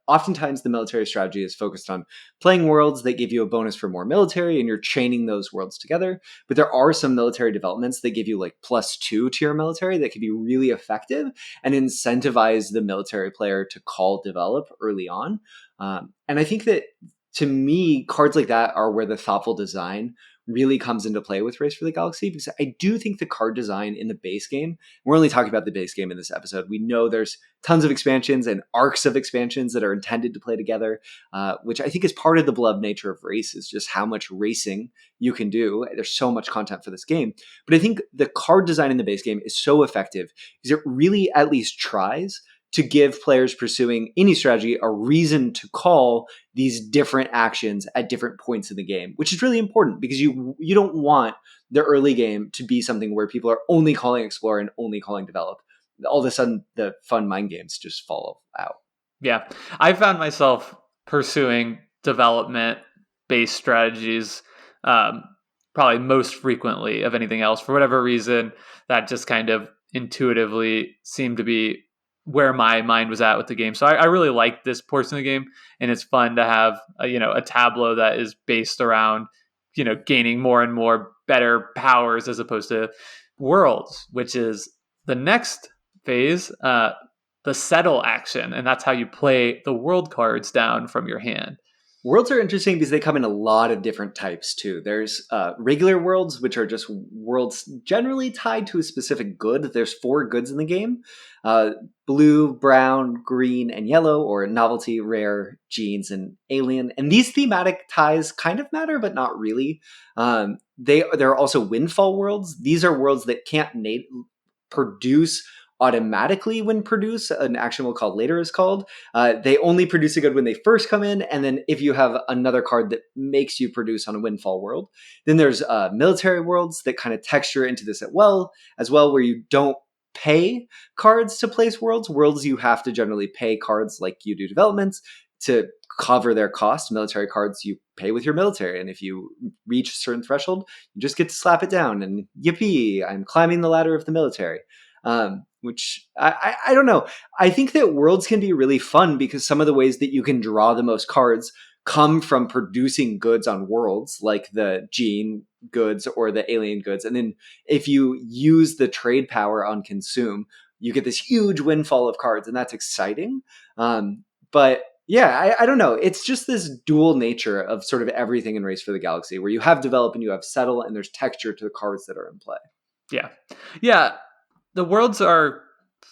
oftentimes the military strategy is focused on playing worlds that give you a bonus for more military and you're chaining those worlds together. But there are some military developments that give you like +2 to your military that can be really effective and incentivize the military player to call develop early on. And I think that to me, cards like that are where the thoughtful design really comes into play with Race for the Galaxy, because I do think the card design in the base game, we're only talking about the base game in this episode. We know there's tons of expansions and arcs of expansions that are intended to play together, which I think is part of the beloved nature of Race, is just how much racing you can do. There's so much content for this game. But I think the card design in the base game is so effective because it really at least tries to give players pursuing any strategy a reason to call these different actions at different points in the game, which is really important because you don't want the early game to be something where people are only calling Explore and only calling Develop. All of a sudden, the fun mind games just fall out. Yeah. I found myself pursuing development-based strategies probably most frequently of anything else. For whatever reason, that just kind of intuitively seemed to be where my mind was at with the game. So I really like this portion of the game, and it's fun to have a tableau that is based around gaining more and more better powers as opposed to worlds, which is the next phase, the settle action, and that's how you play the world cards down from your hand. Worlds are interesting because they come in a lot of different types too. There's regular worlds, which are just worlds generally tied to a specific good. There's 4 goods in the game: blue, brown, green, and yellow, or novelty, rare, genes, and alien. And these thematic ties kind of matter, but not really. There are also windfall worlds. These are worlds that can't produce automatically when produce. An action we'll call later is called. They only produce a good when they first come in, and then if you have another card that makes you produce on a windfall world. Then there's military worlds that kind of texture into this as well, where you don't pay cards to place worlds you have to generally pay cards like you do developments to cover their cost. Military cards you pay with your military, and if you reach a certain threshold, you just get to slap it down and yippee, I'm climbing the ladder of the military. Which I don't know. I think that worlds can be really fun because some of the ways that you can draw the most cards come from producing goods on worlds, like the gene goods or the alien goods. And then if you use the trade power on consume, you get this huge windfall of cards, and that's exciting. But yeah, I don't know. It's just this dual nature of sort of everything in Race for the Galaxy, where you have develop and you have settle, and there's texture to the cards that are in play. Yeah. Yeah. The worlds are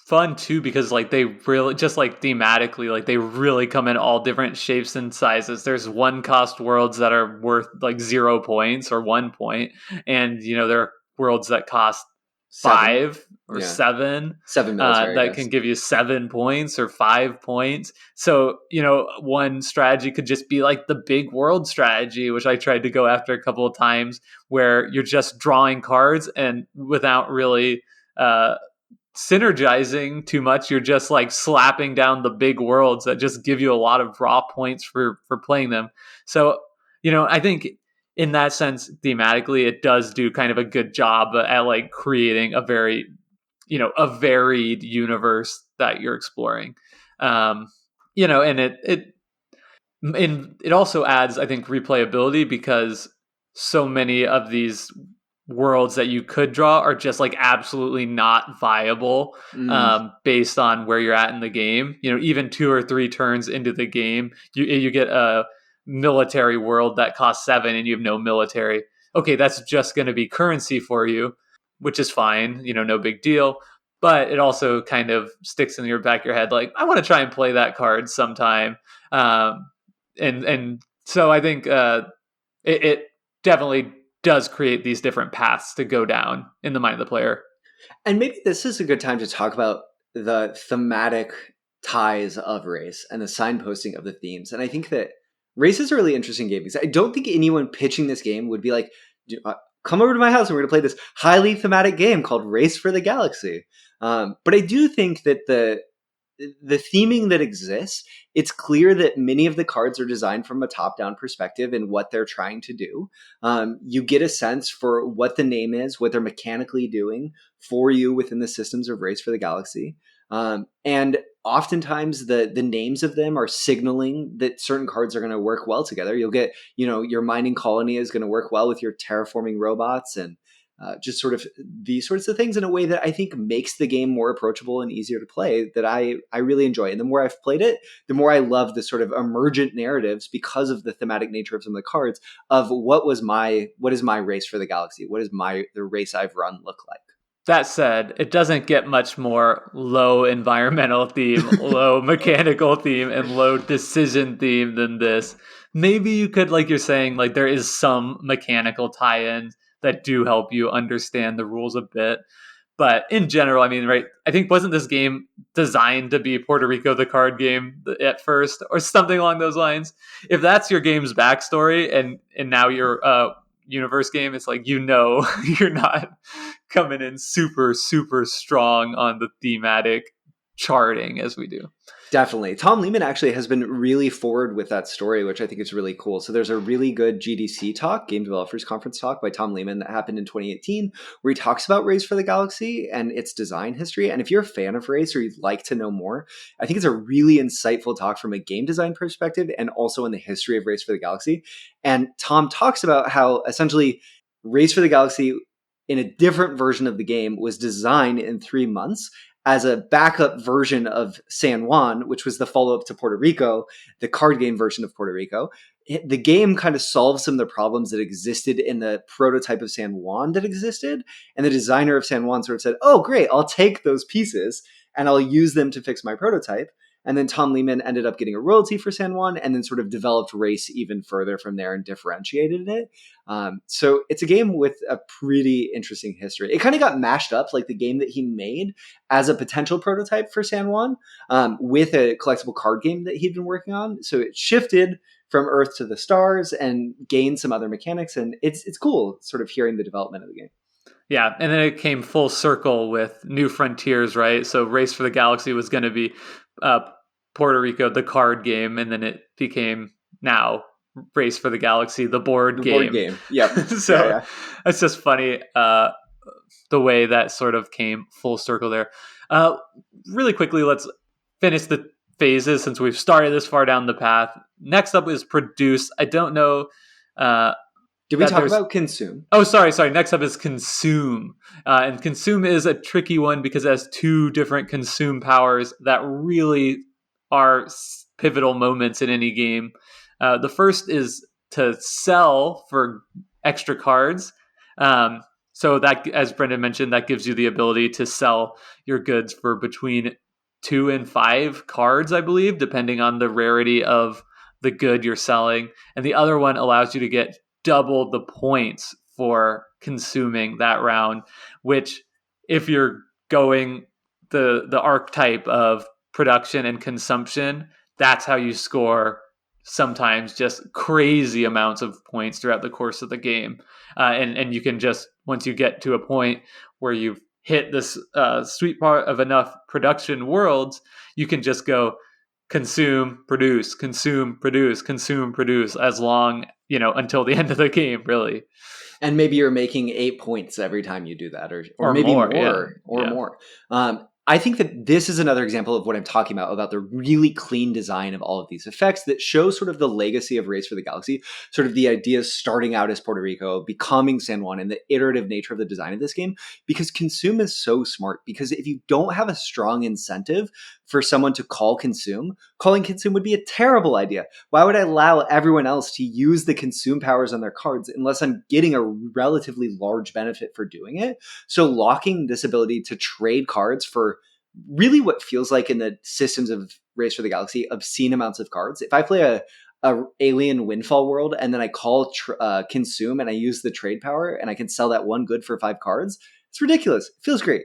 fun too because like they really just like thematically like they really come in all different shapes and sizes. There's 1-cost worlds that are worth like 0 points or 1 point, and there are worlds that cost 5 or 7 military that can give you 7 points or 5 points. So one strategy could just be like the big world strategy, which I tried to go after a couple of times, where you're just drawing cards and without really synergizing too much, you're just like slapping down the big worlds that just give you a lot of raw points for playing them. So I think in that sense thematically it does do kind of a good job at like creating a very a varied universe that you're exploring. And it also adds, I think, replayability because so many of these worlds that you could draw are just like absolutely not viable based on where you're at in the game. Even 2 or 3 turns into the game, you get a military world that costs 7 and you have no military. Okay, that's just going to be currency for you, which is fine, no big deal. but it also kind of sticks in your back of your head, like, I want to try and play that card sometime. And so I think it definitely does create these different paths to go down in the mind of the player. And maybe this is a good time to talk about the thematic ties of race and the signposting of the themes. And I think that race is a really interesting game because I don't think anyone pitching this game would be like, come over to my house and we're going to play this highly thematic game called Race for the Galaxy. But I do think that the theming that exists, it's clear that many of the cards are designed from a top-down perspective and what they're trying to do. You get a sense for what the name is, what they're mechanically doing for you within the systems of Race for the Galaxy. And oftentimes the names of them are signaling that certain cards are going to work well together. You'll get, your mining colony is going to work well with your terraforming robots and just sort of these sorts of things in a way that I think makes the game more approachable and easier to play that I really enjoy. And the more I've played it, the more I love the sort of emergent narratives because of the thematic nature of some of the cards of what is my race for the galaxy? What is the race I've run look like? That said, it doesn't get much more low environmental theme, low mechanical theme, and low decision theme than this. Maybe you could, like you're saying, like there is some mechanical tie-ins that do help you understand the rules a bit. But in general, I mean, right, I think wasn't this game designed to be Puerto Rico the card game at first or something along those lines? If that's your game's backstory and now you're universe game, it's like, you're not coming in super, super strong on the thematic charting as we do. Definitely. Tom Lehman actually has been really forward with that story, which I think is really cool. So there's a really good GDC talk, Game Developers Conference talk by Tom Lehman that happened in 2018, where he talks about Race for the Galaxy and its design history. And if you're a fan of Race or you'd like to know more, I think it's a really insightful talk from a game design perspective and also in the history of Race for the Galaxy. And Tom talks about how essentially Race for the Galaxy in a different version of the game was designed in 3 months as a backup version of San Juan, which was the follow-up to Puerto Rico, the card game version of Puerto Rico. The game kind of solves some of the problems that existed in the prototype of San Juan that existed. And the designer of San Juan sort of said, oh, great, I'll take those pieces and I'll use them to fix my prototype. And then Tom Lehman ended up getting a royalty for San Juan and then sort of developed Race even further from there and differentiated it. So it's a game with a pretty interesting history. It kind of got mashed up like the game that he made as a potential prototype for San Juan with a collectible card game that he'd been working on. So it shifted from Earth to the stars and gained some other mechanics. And it's cool sort of hearing the development of the game. Yeah, and then it came full circle with New Frontiers, right? So Race for the Galaxy was going to be Puerto Rico, the card game, and then it became now Race for the Galaxy, the board game. Board game, yep. So it's just funny the way that sort of came full circle there. Really quickly, let's finish the phases since we've started this far down the path. Next up is Produce. I don't know... Did we talk about Consume? Oh, sorry. Next up is Consume. And Consume is a tricky one because it has two different consume powers that really are pivotal moments in any game. The first is to sell for extra cards. So that, as Brendan mentioned, that gives you the ability to sell your goods for between 2 and 5 cards, I believe, depending on the rarity of the good you're selling. And the other one allows you to get double the points for consuming that round, which if you're going the archetype of production and consumption, that's how you score sometimes just crazy amounts of points throughout the course of the game. And you can just, once you get to a point where you've hit this sweet part of enough production worlds, you can just go consume, produce, consume, produce, consume, produce, as long, until the end of the game, really. And maybe you're making 8 points every time you do that, or maybe more. I think that this is another example of what I'm talking about the really clean design of all of these effects that show sort of the legacy of Race for the Galaxy, sort of the ideas starting out as Puerto Rico, becoming San Juan, and the iterative nature of the design of this game, because Consume is so smart, because if you don't have a strong incentive for someone to call consume, calling consume would be a terrible idea. Why would I allow everyone else to use the consume powers on their cards unless I'm getting a relatively large benefit for doing it? So locking this ability to trade cards for really what feels like in the systems of Race for the Galaxy, obscene amounts of cards. If I play a alien windfall world and then I call consume and I use the trade power and I can sell that one good for 5 cards, it's ridiculous. It feels great.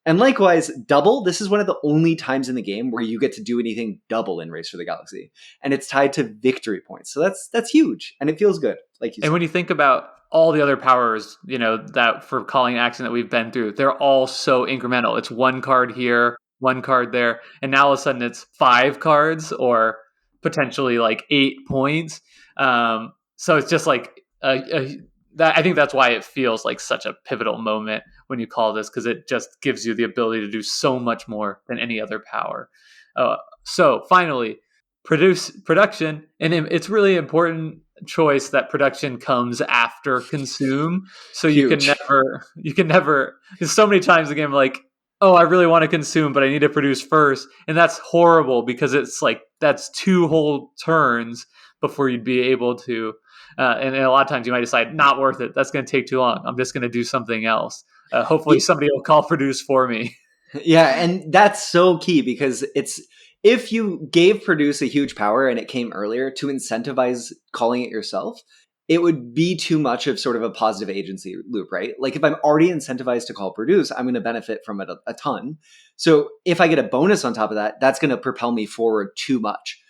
And likewise, double, this is one of the only times in the game where you get to do anything double in Race for the Galaxy. And it's tied to victory points. So that's huge. And it feels good, like you said. And when you think about all the other powers, that for calling action that we've been through, they're all so incremental. It's one card here, one card there, and now all of a sudden it's 5 cards or potentially like 8 points. So it's just like that. I think that's why it feels like such a pivotal moment when you call this, because it just gives you the ability to do so much more than any other power. So finally, production, and it's really important choice that production comes after consume. So Huge. you can never. There's so many times the game like, oh, I really want to consume, but I need to produce first, and that's horrible because it's like that's 2 whole turns before you'd be able to. And a lot of times you might decide not worth it. That's going to take too long. I'm just going to do something else. Hopefully somebody will call produce for me. Yeah, and that's so key because it's if you gave produce a huge power and it came earlier to incentivize calling it yourself, it would be too much of sort of a positive agency loop, right? Like if I'm already incentivized to call produce, I'm going to benefit from it a ton. So if I get a bonus on top of that, that's going to propel me forward too much.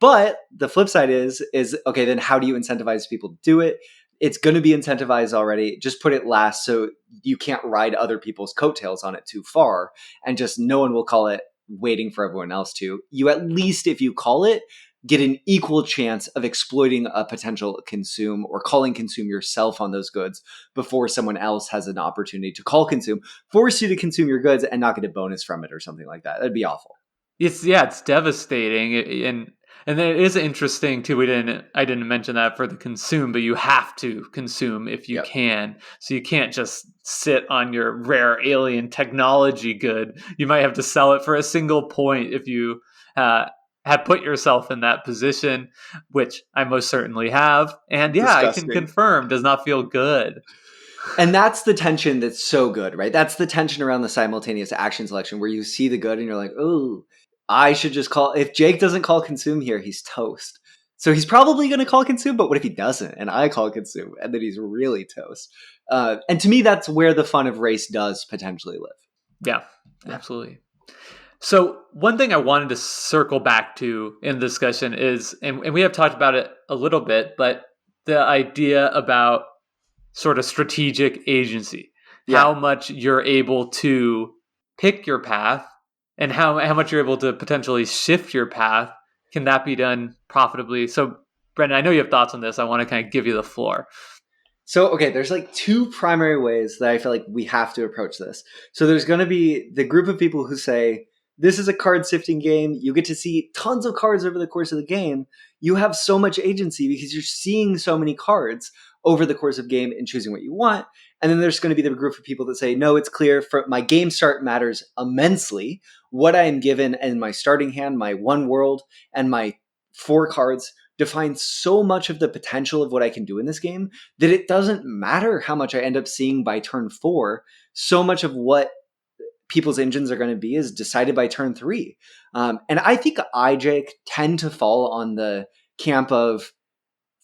But the flip side is okay, then how do you incentivize people to do it? It's going to be incentivized already. Just put it last so you can't ride other people's coattails on it too far, and just no one will call it waiting for everyone else to. You at least, if you call it, get an equal chance of exploiting a potential consume or calling consume yourself on those goods before someone else has an opportunity to call consume, force you to consume your goods and not get a bonus from it or something like that. That'd be awful. It's devastating, and then it is interesting too. I didn't mention that for the consume, but you have to consume if you Yep. can. So you can't just sit on your rare alien technology good. You might have to sell it for a single point if you have put yourself in that position, which I most certainly have. And yeah, I can Disgusting. confirm, does not feel good. And that's the tension that's so good, right? That's the tension around the simultaneous action selection where you see the good and you're like, oh, I should just call. If Jake doesn't call consume here, he's toast. So he's probably going to call consume, but what if he doesn't and I call consume and then he's really toast? And to me, that's where the fun of race does potentially live. Yeah, absolutely. So one thing I wanted to circle back to in the discussion is, and we have talked about it a little bit, but the idea about sort of strategic agency, how Yeah. much you're able to pick your path and how much you're able to potentially shift your path. Can that be done profitably? So Brendan, I know you have thoughts on this. I want to kind of give you the floor. So, okay, there's like 2 primary ways that I feel like we have to approach this. So there's going to be the group of people who say, this is a card sifting game. You get to see tons of cards over the course of the game. You have so much agency because you're seeing so many cards over the course of game and choosing what you want. And then there's going to be the group of people that say, no, it's clear for my game start matters immensely. What I am given in my starting hand, my 1 world and my 4 cards define so much of the potential of what I can do in this game that it doesn't matter how much I end up seeing by turn 4. So much of what people's engines are going to be is decided by turn 3. And I think I, Jake, tend to fall on the camp of,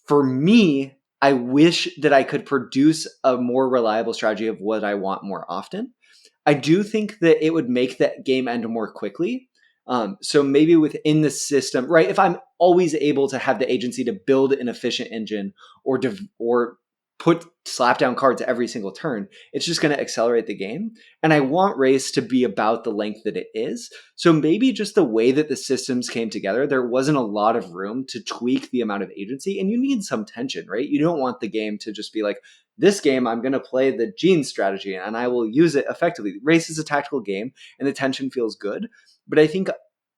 for me, I wish that I could produce a more reliable strategy of what I want more often. I do think that it would make that game end more quickly. So maybe within the system, right? If I'm always able to have the agency to build an efficient engine or put slap down cards every single turn, it's just going to accelerate the game. And I want race to be about the length that it is. So maybe just the way that the systems came together, there wasn't a lot of room to tweak the amount of agency, and you need some tension, right? You don't want the game to just be like, this game, I'm going to play the gene strategy and I will use it effectively. Race is a tactical game and the tension feels good. But I think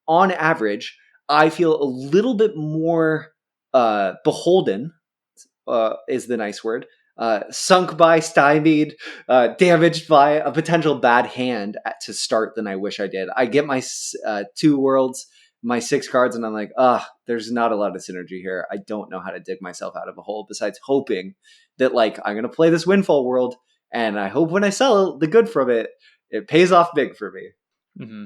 on average, I feel a little bit more beholden, is the nice word, sunk by, stymied, damaged by a potential bad hand to start than I wish I did. I get my 2 worlds, my 6 cards, and I'm like, there's not a lot of synergy here. I don't know how to dig myself out of a hole besides hoping that, like, I'm going to play this Windfall world, and I hope when I sell the good from it, it pays off big for me. Mm-hmm.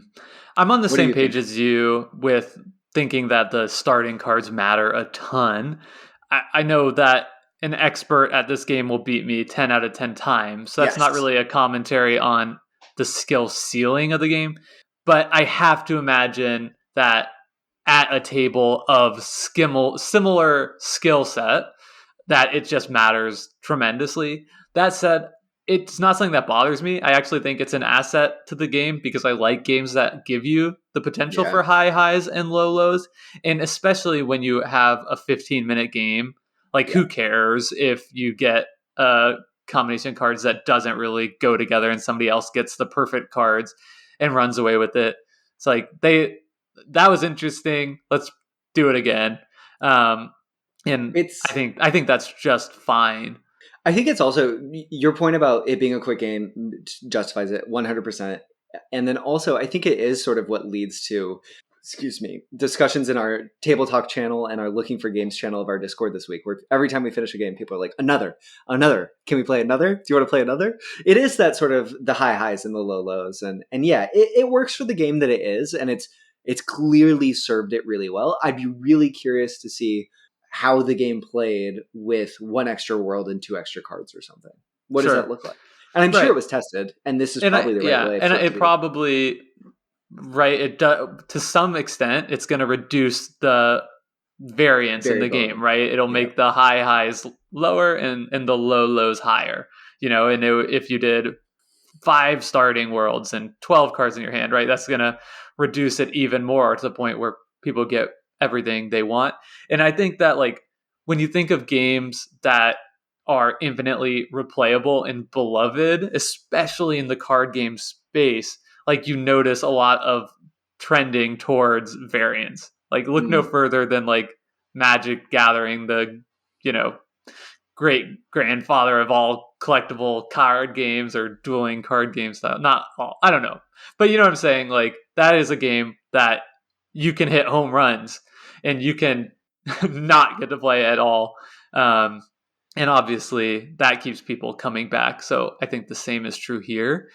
I'm on the What do same you page think? as you with thinking that the starting cards matter a ton. I know that an expert at this game will beat me 10 out of 10 times. So that's not Yes. really a commentary on the skill ceiling of the game. But I have to imagine that at a table of similar skill set, that it just matters tremendously. That said, it's not something that bothers me. I actually think it's an asset to the game because I like games that give you the potential Yeah. for high highs and low lows. And especially when you have a 15-minute game, like Yeah. who cares if you get a combination of cards that doesn't really go together and somebody else gets the perfect cards and runs away with it. It's like that was interesting. Let's do it again. Um, and I It's think I think that's just fine. I think it's also your point about it being a quick game justifies it 100%. And then also, I think it is sort of what leads to, excuse me, discussions in our Table Talk channel and our Looking for Games channel of our Discord this week, where every time we finish a game, people are like, another. Can we play another? Do you want to play another? It is that sort of the high highs and the low lows. And yeah, it works for the game that it is. And it's clearly served it really well. I'd be really curious to see how the game played with 1 extra world and 2 extra cards or something. What does that Sure. look like? And I'm sure Right. it was tested, and this is And probably the right way and for it to it be. probably right it to some extent it's going to reduce the variance in the game, Variability. right? It'll Yeah. make the high highs lower and the low lows higher. And if you did 5 starting worlds and 12 cards in your hand, right? That's going to reduce it even more to the point where people get everything they want. And I think that, like, when you think of games that are infinitely replayable and beloved, especially in the card game space, like, you notice a lot of trending towards variance. Like, look no Mm. further than like Magic Gathering, the, you know, great grandfather of all collectible card games or dueling card games. Not all, I don't know, but you know what I'm saying. Like, that is a game that you can hit home runs and you can not get to play at all. Um, and obviously that keeps people coming back. So I think the same is true here.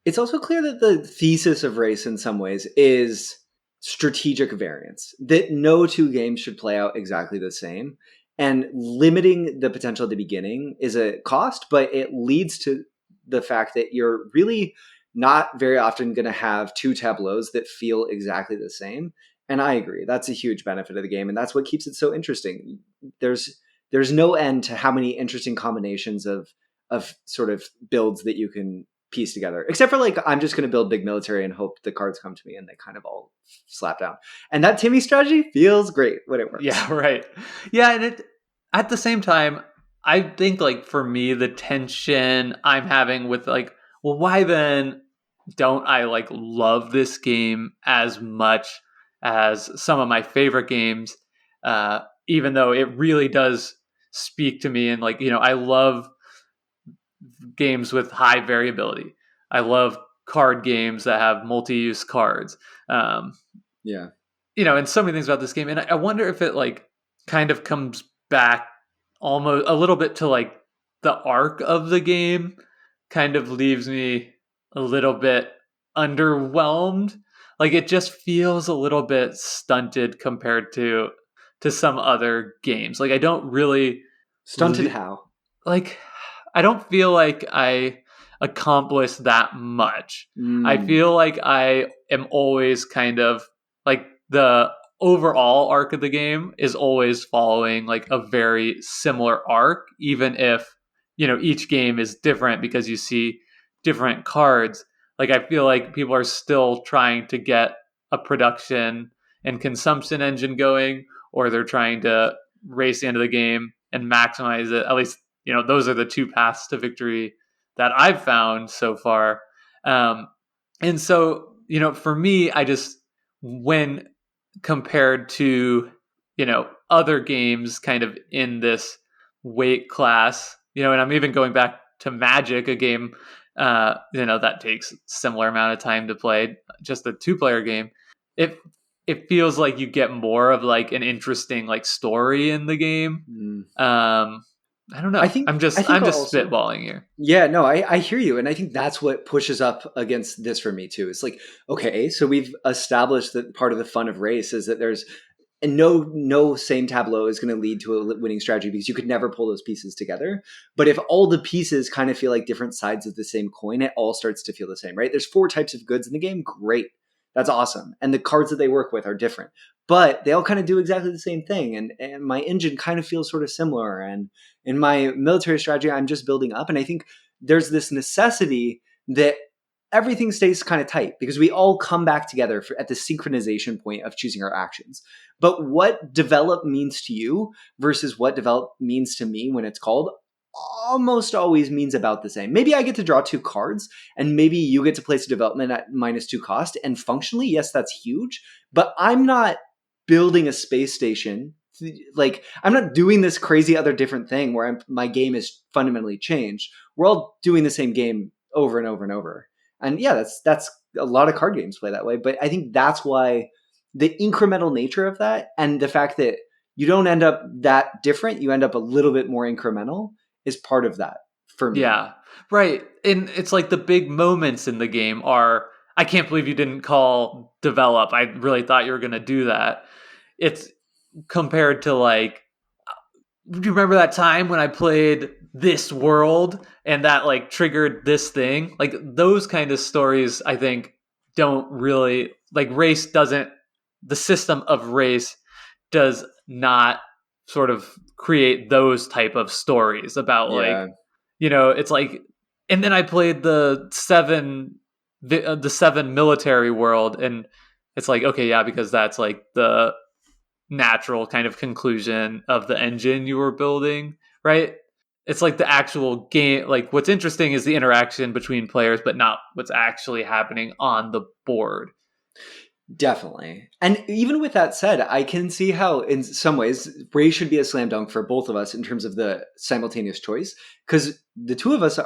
It's also clear that the thesis of race in some ways is strategic variance, that no 2 games should play out exactly the same. And limiting the potential at the beginning is a cost, but it leads to the fact that you're really not very often going to have 2 tableaus that feel exactly the same. And I agree. That's a huge benefit of the game. And that's what keeps it so interesting. There's no end to how many interesting combinations of sort of builds that you can piece together, except for, like, I'm just going to build big military and hope the cards come to me and they kind of all slap down. And that Timmy strategy feels great when it works. Yeah, right. Yeah, and at the same time, I think, like, for me, the tension I'm having with, like, well, why then don't I, like, love this game as much as some of my favorite games? Even though it really does speak to me, and, like, I love games with high variability. I love card games that have multi-use cards. Um, Yeah. and so many things about this game, and I wonder if it, like, kind of comes back almost a little bit to, like, the arc of the game kind of leaves me a little bit underwhelmed. Like, it just feels a little bit stunted compared to some other games. Like, I don't really Stunted how? like I don't feel like I accomplished that much. I Mm. feel like I am always kind of like the overall arc of the game is always following like a very similar arc, even if, each game is different because you see different cards. Like, I feel like people are still trying to get a production and consumption engine going, or they're trying to race the end of the game and maximize it. At least, those are the 2 paths to victory that I've found so far. Um, and so, for me, I just, when compared to, other games kind of in this weight class, And I'm even going back to Magic, a game, that takes similar amount of time to play, just a 2-player game. It feels like you get more of like an interesting like story in the game. Mm. I don't I know. think I'm just also. spitballing here. Yeah, no, I hear you. And I think that's what pushes up against this for me too. It's like, okay, so we've established that part of the fun of race is that there's and no same tableau is going to lead to a winning strategy because you could never pull those pieces together. But if all the pieces kind of feel like different sides of the same coin, it all starts to feel the same, right? There's 4 types of goods in the game. Great. That's awesome. And the cards that they work with are different, but they all kind of do exactly the same thing. And my engine kind of feels sort of similar. And in my military strategy, I'm just building up. And I think there's this necessity that everything stays kind of tight because we all come back together at the synchronization point of choosing our actions. But what develop means to you versus what develop means to me when it's called almost always means about the same. Maybe I get to draw 2 cards and maybe you get to place a development at -2 cost. And functionally, yes, that's huge, but I'm not building a space station. Like, I'm not doing this crazy other different thing where my game is fundamentally changed. We're all doing the same game over and over and over. And yeah, that's a lot of card games play that way. But I think that's why the incremental nature of that and the fact that you don't end up that different, you end up a little bit more incremental is part of that for me. Yeah, right. And it's like the big moments in the game are, I can't believe you didn't call develop. I really thought you were going to do that. It's compared to like, do you remember that time when I played this world and that like triggered this thing? Like those kind of stories, I think, don't really like race doesn't, the system of race does not sort of create those type of stories about like, Yeah. it's like, and then I played the 7 military world, and it's like, okay, yeah, because that's like the natural kind of conclusion of the engine you were building, right? It's like the actual game. Like what's interesting is the interaction between players, but not what's actually happening on the board. Definitely. And even with that said, I can see how in some ways Ray should be a slam dunk for both of us in terms of the simultaneous choice. Because the two of us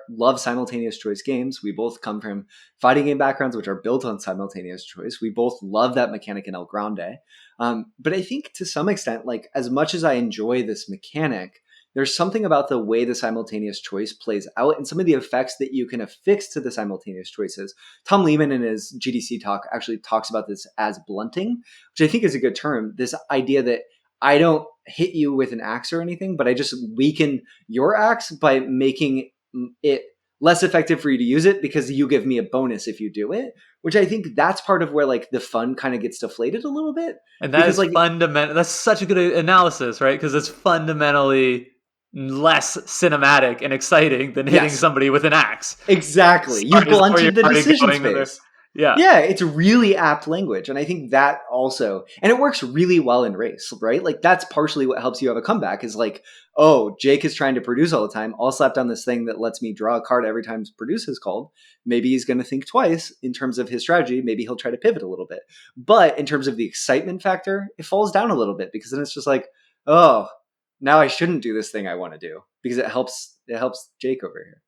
love simultaneous choice games. We both come from fighting game backgrounds, which are built on simultaneous choice. We both love that mechanic in El Grande. But I think to some extent, like as much as I enjoy this mechanic, there's something about the way the simultaneous choice plays out and some of the effects that you can affix to the simultaneous choices. Tom Lehman in his GDC talk actually talks about this as blunting, which I think is a good term. This idea that I don't hit you with an axe or anything, but I just weaken your axe by making it less effective for you to use it because you give me a bonus if you do it, which I think that's part of where like the fun kind of gets deflated a little bit. And that Because is like fundamental. That's such a good analysis, right? Because it's fundamentally less cinematic and exciting than hitting yes, somebody with an axe. exactly. You Sorry, is that where you're blunted the already decision going with space. this? Yeah. Yeah, it's really apt language. And I think that also, and it works really well in race, right? Like that's partially what helps you have a comeback is like, oh, Jake is trying to produce all the time. I'll slap down this thing that lets me draw a card every time produce is called. Maybe he's going to think twice in terms of his strategy. Maybe he'll try to pivot a little bit. But in terms of the excitement factor, it falls down a little bit because then it's just like, oh, now I shouldn't do this thing I want to do because it helps Jake over here.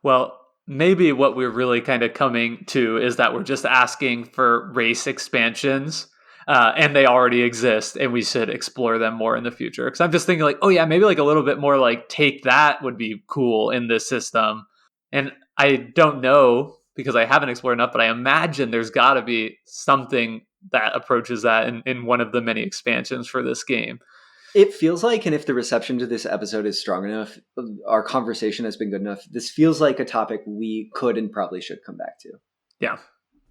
Well, maybe what we're really kind of coming to is that we're just asking for race expansions, and they already exist, and we should explore them more in the future. Because I'm just thinking, like, oh yeah, maybe like a little bit more like take that would be cool in this system. And I don't know because I haven't explored enough, but I imagine there's got to be something that approaches that in one of the many expansions for this game. It feels like, and if the reception to this episode is strong enough, our conversation has been good enough. This feels like a topic we could and probably should come back to. Yeah.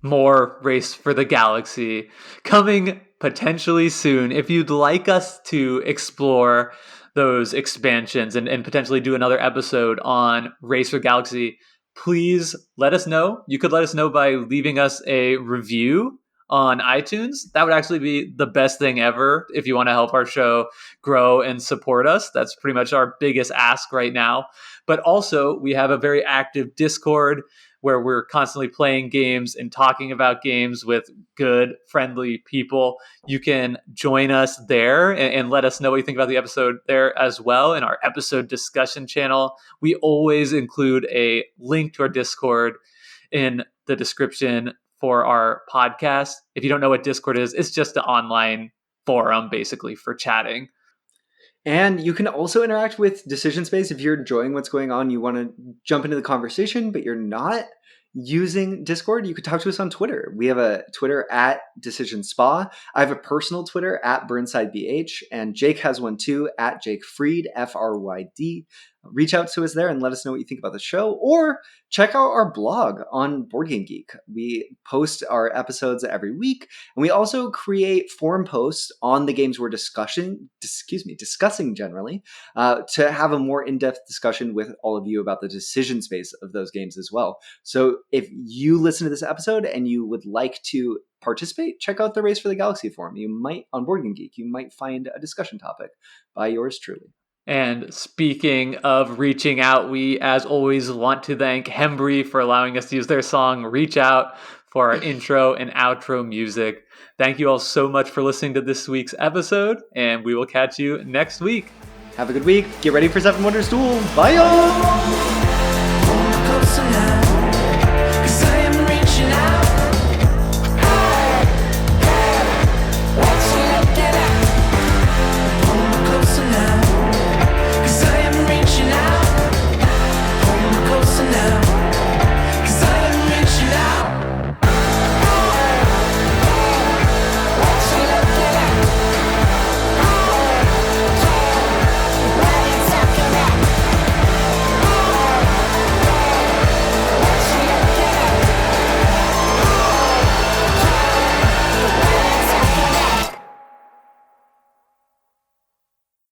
More Race for the Galaxy coming potentially soon. If you'd like us to explore those expansions and potentially do another episode on Race for Galaxy, please let us know. You could let us know by leaving us a review on iTunes. That would actually be the best thing ever if you want to help our show grow and support us. That's pretty much our biggest ask right now. But also, we have a very active Discord where we're constantly playing games and talking about games with good, friendly people. You can join us there and let us know what you think about the episode there as well in our episode discussion channel. We always include a link to our Discord in the description for our podcast. If you don't know what Discord is, it's just an online forum basically for chatting. And you can also interact with Decision Space if you're enjoying what's going on. You want to jump into the conversation, but you're not using Discord. You could talk to us on Twitter. We have a Twitter at Decision Spa. I have a personal Twitter at BurnsideBH, and Jake has one too at Jake Fried, Fryd. Reach out to us there and let us know what you think about the show, or check out our blog on Board Game Geek. We post our episodes every week, and we also create forum posts on the games we're discussing generally, to have a more in-depth discussion with all of you about the decision space of those games as well. So if you listen to this episode and you would like to participate, check out the Race for the Galaxy forum. You might, on Board Game Geek, you might find a discussion topic by yours truly. And speaking of reaching out, we, as always, want to thank Hembry for allowing us to use their song Reach Out for our intro and outro music. Thank you all so much for listening to this week's episode, and we will catch you next week. Have a good week. Get ready for Seven Wonders Duel. Bye, y'all!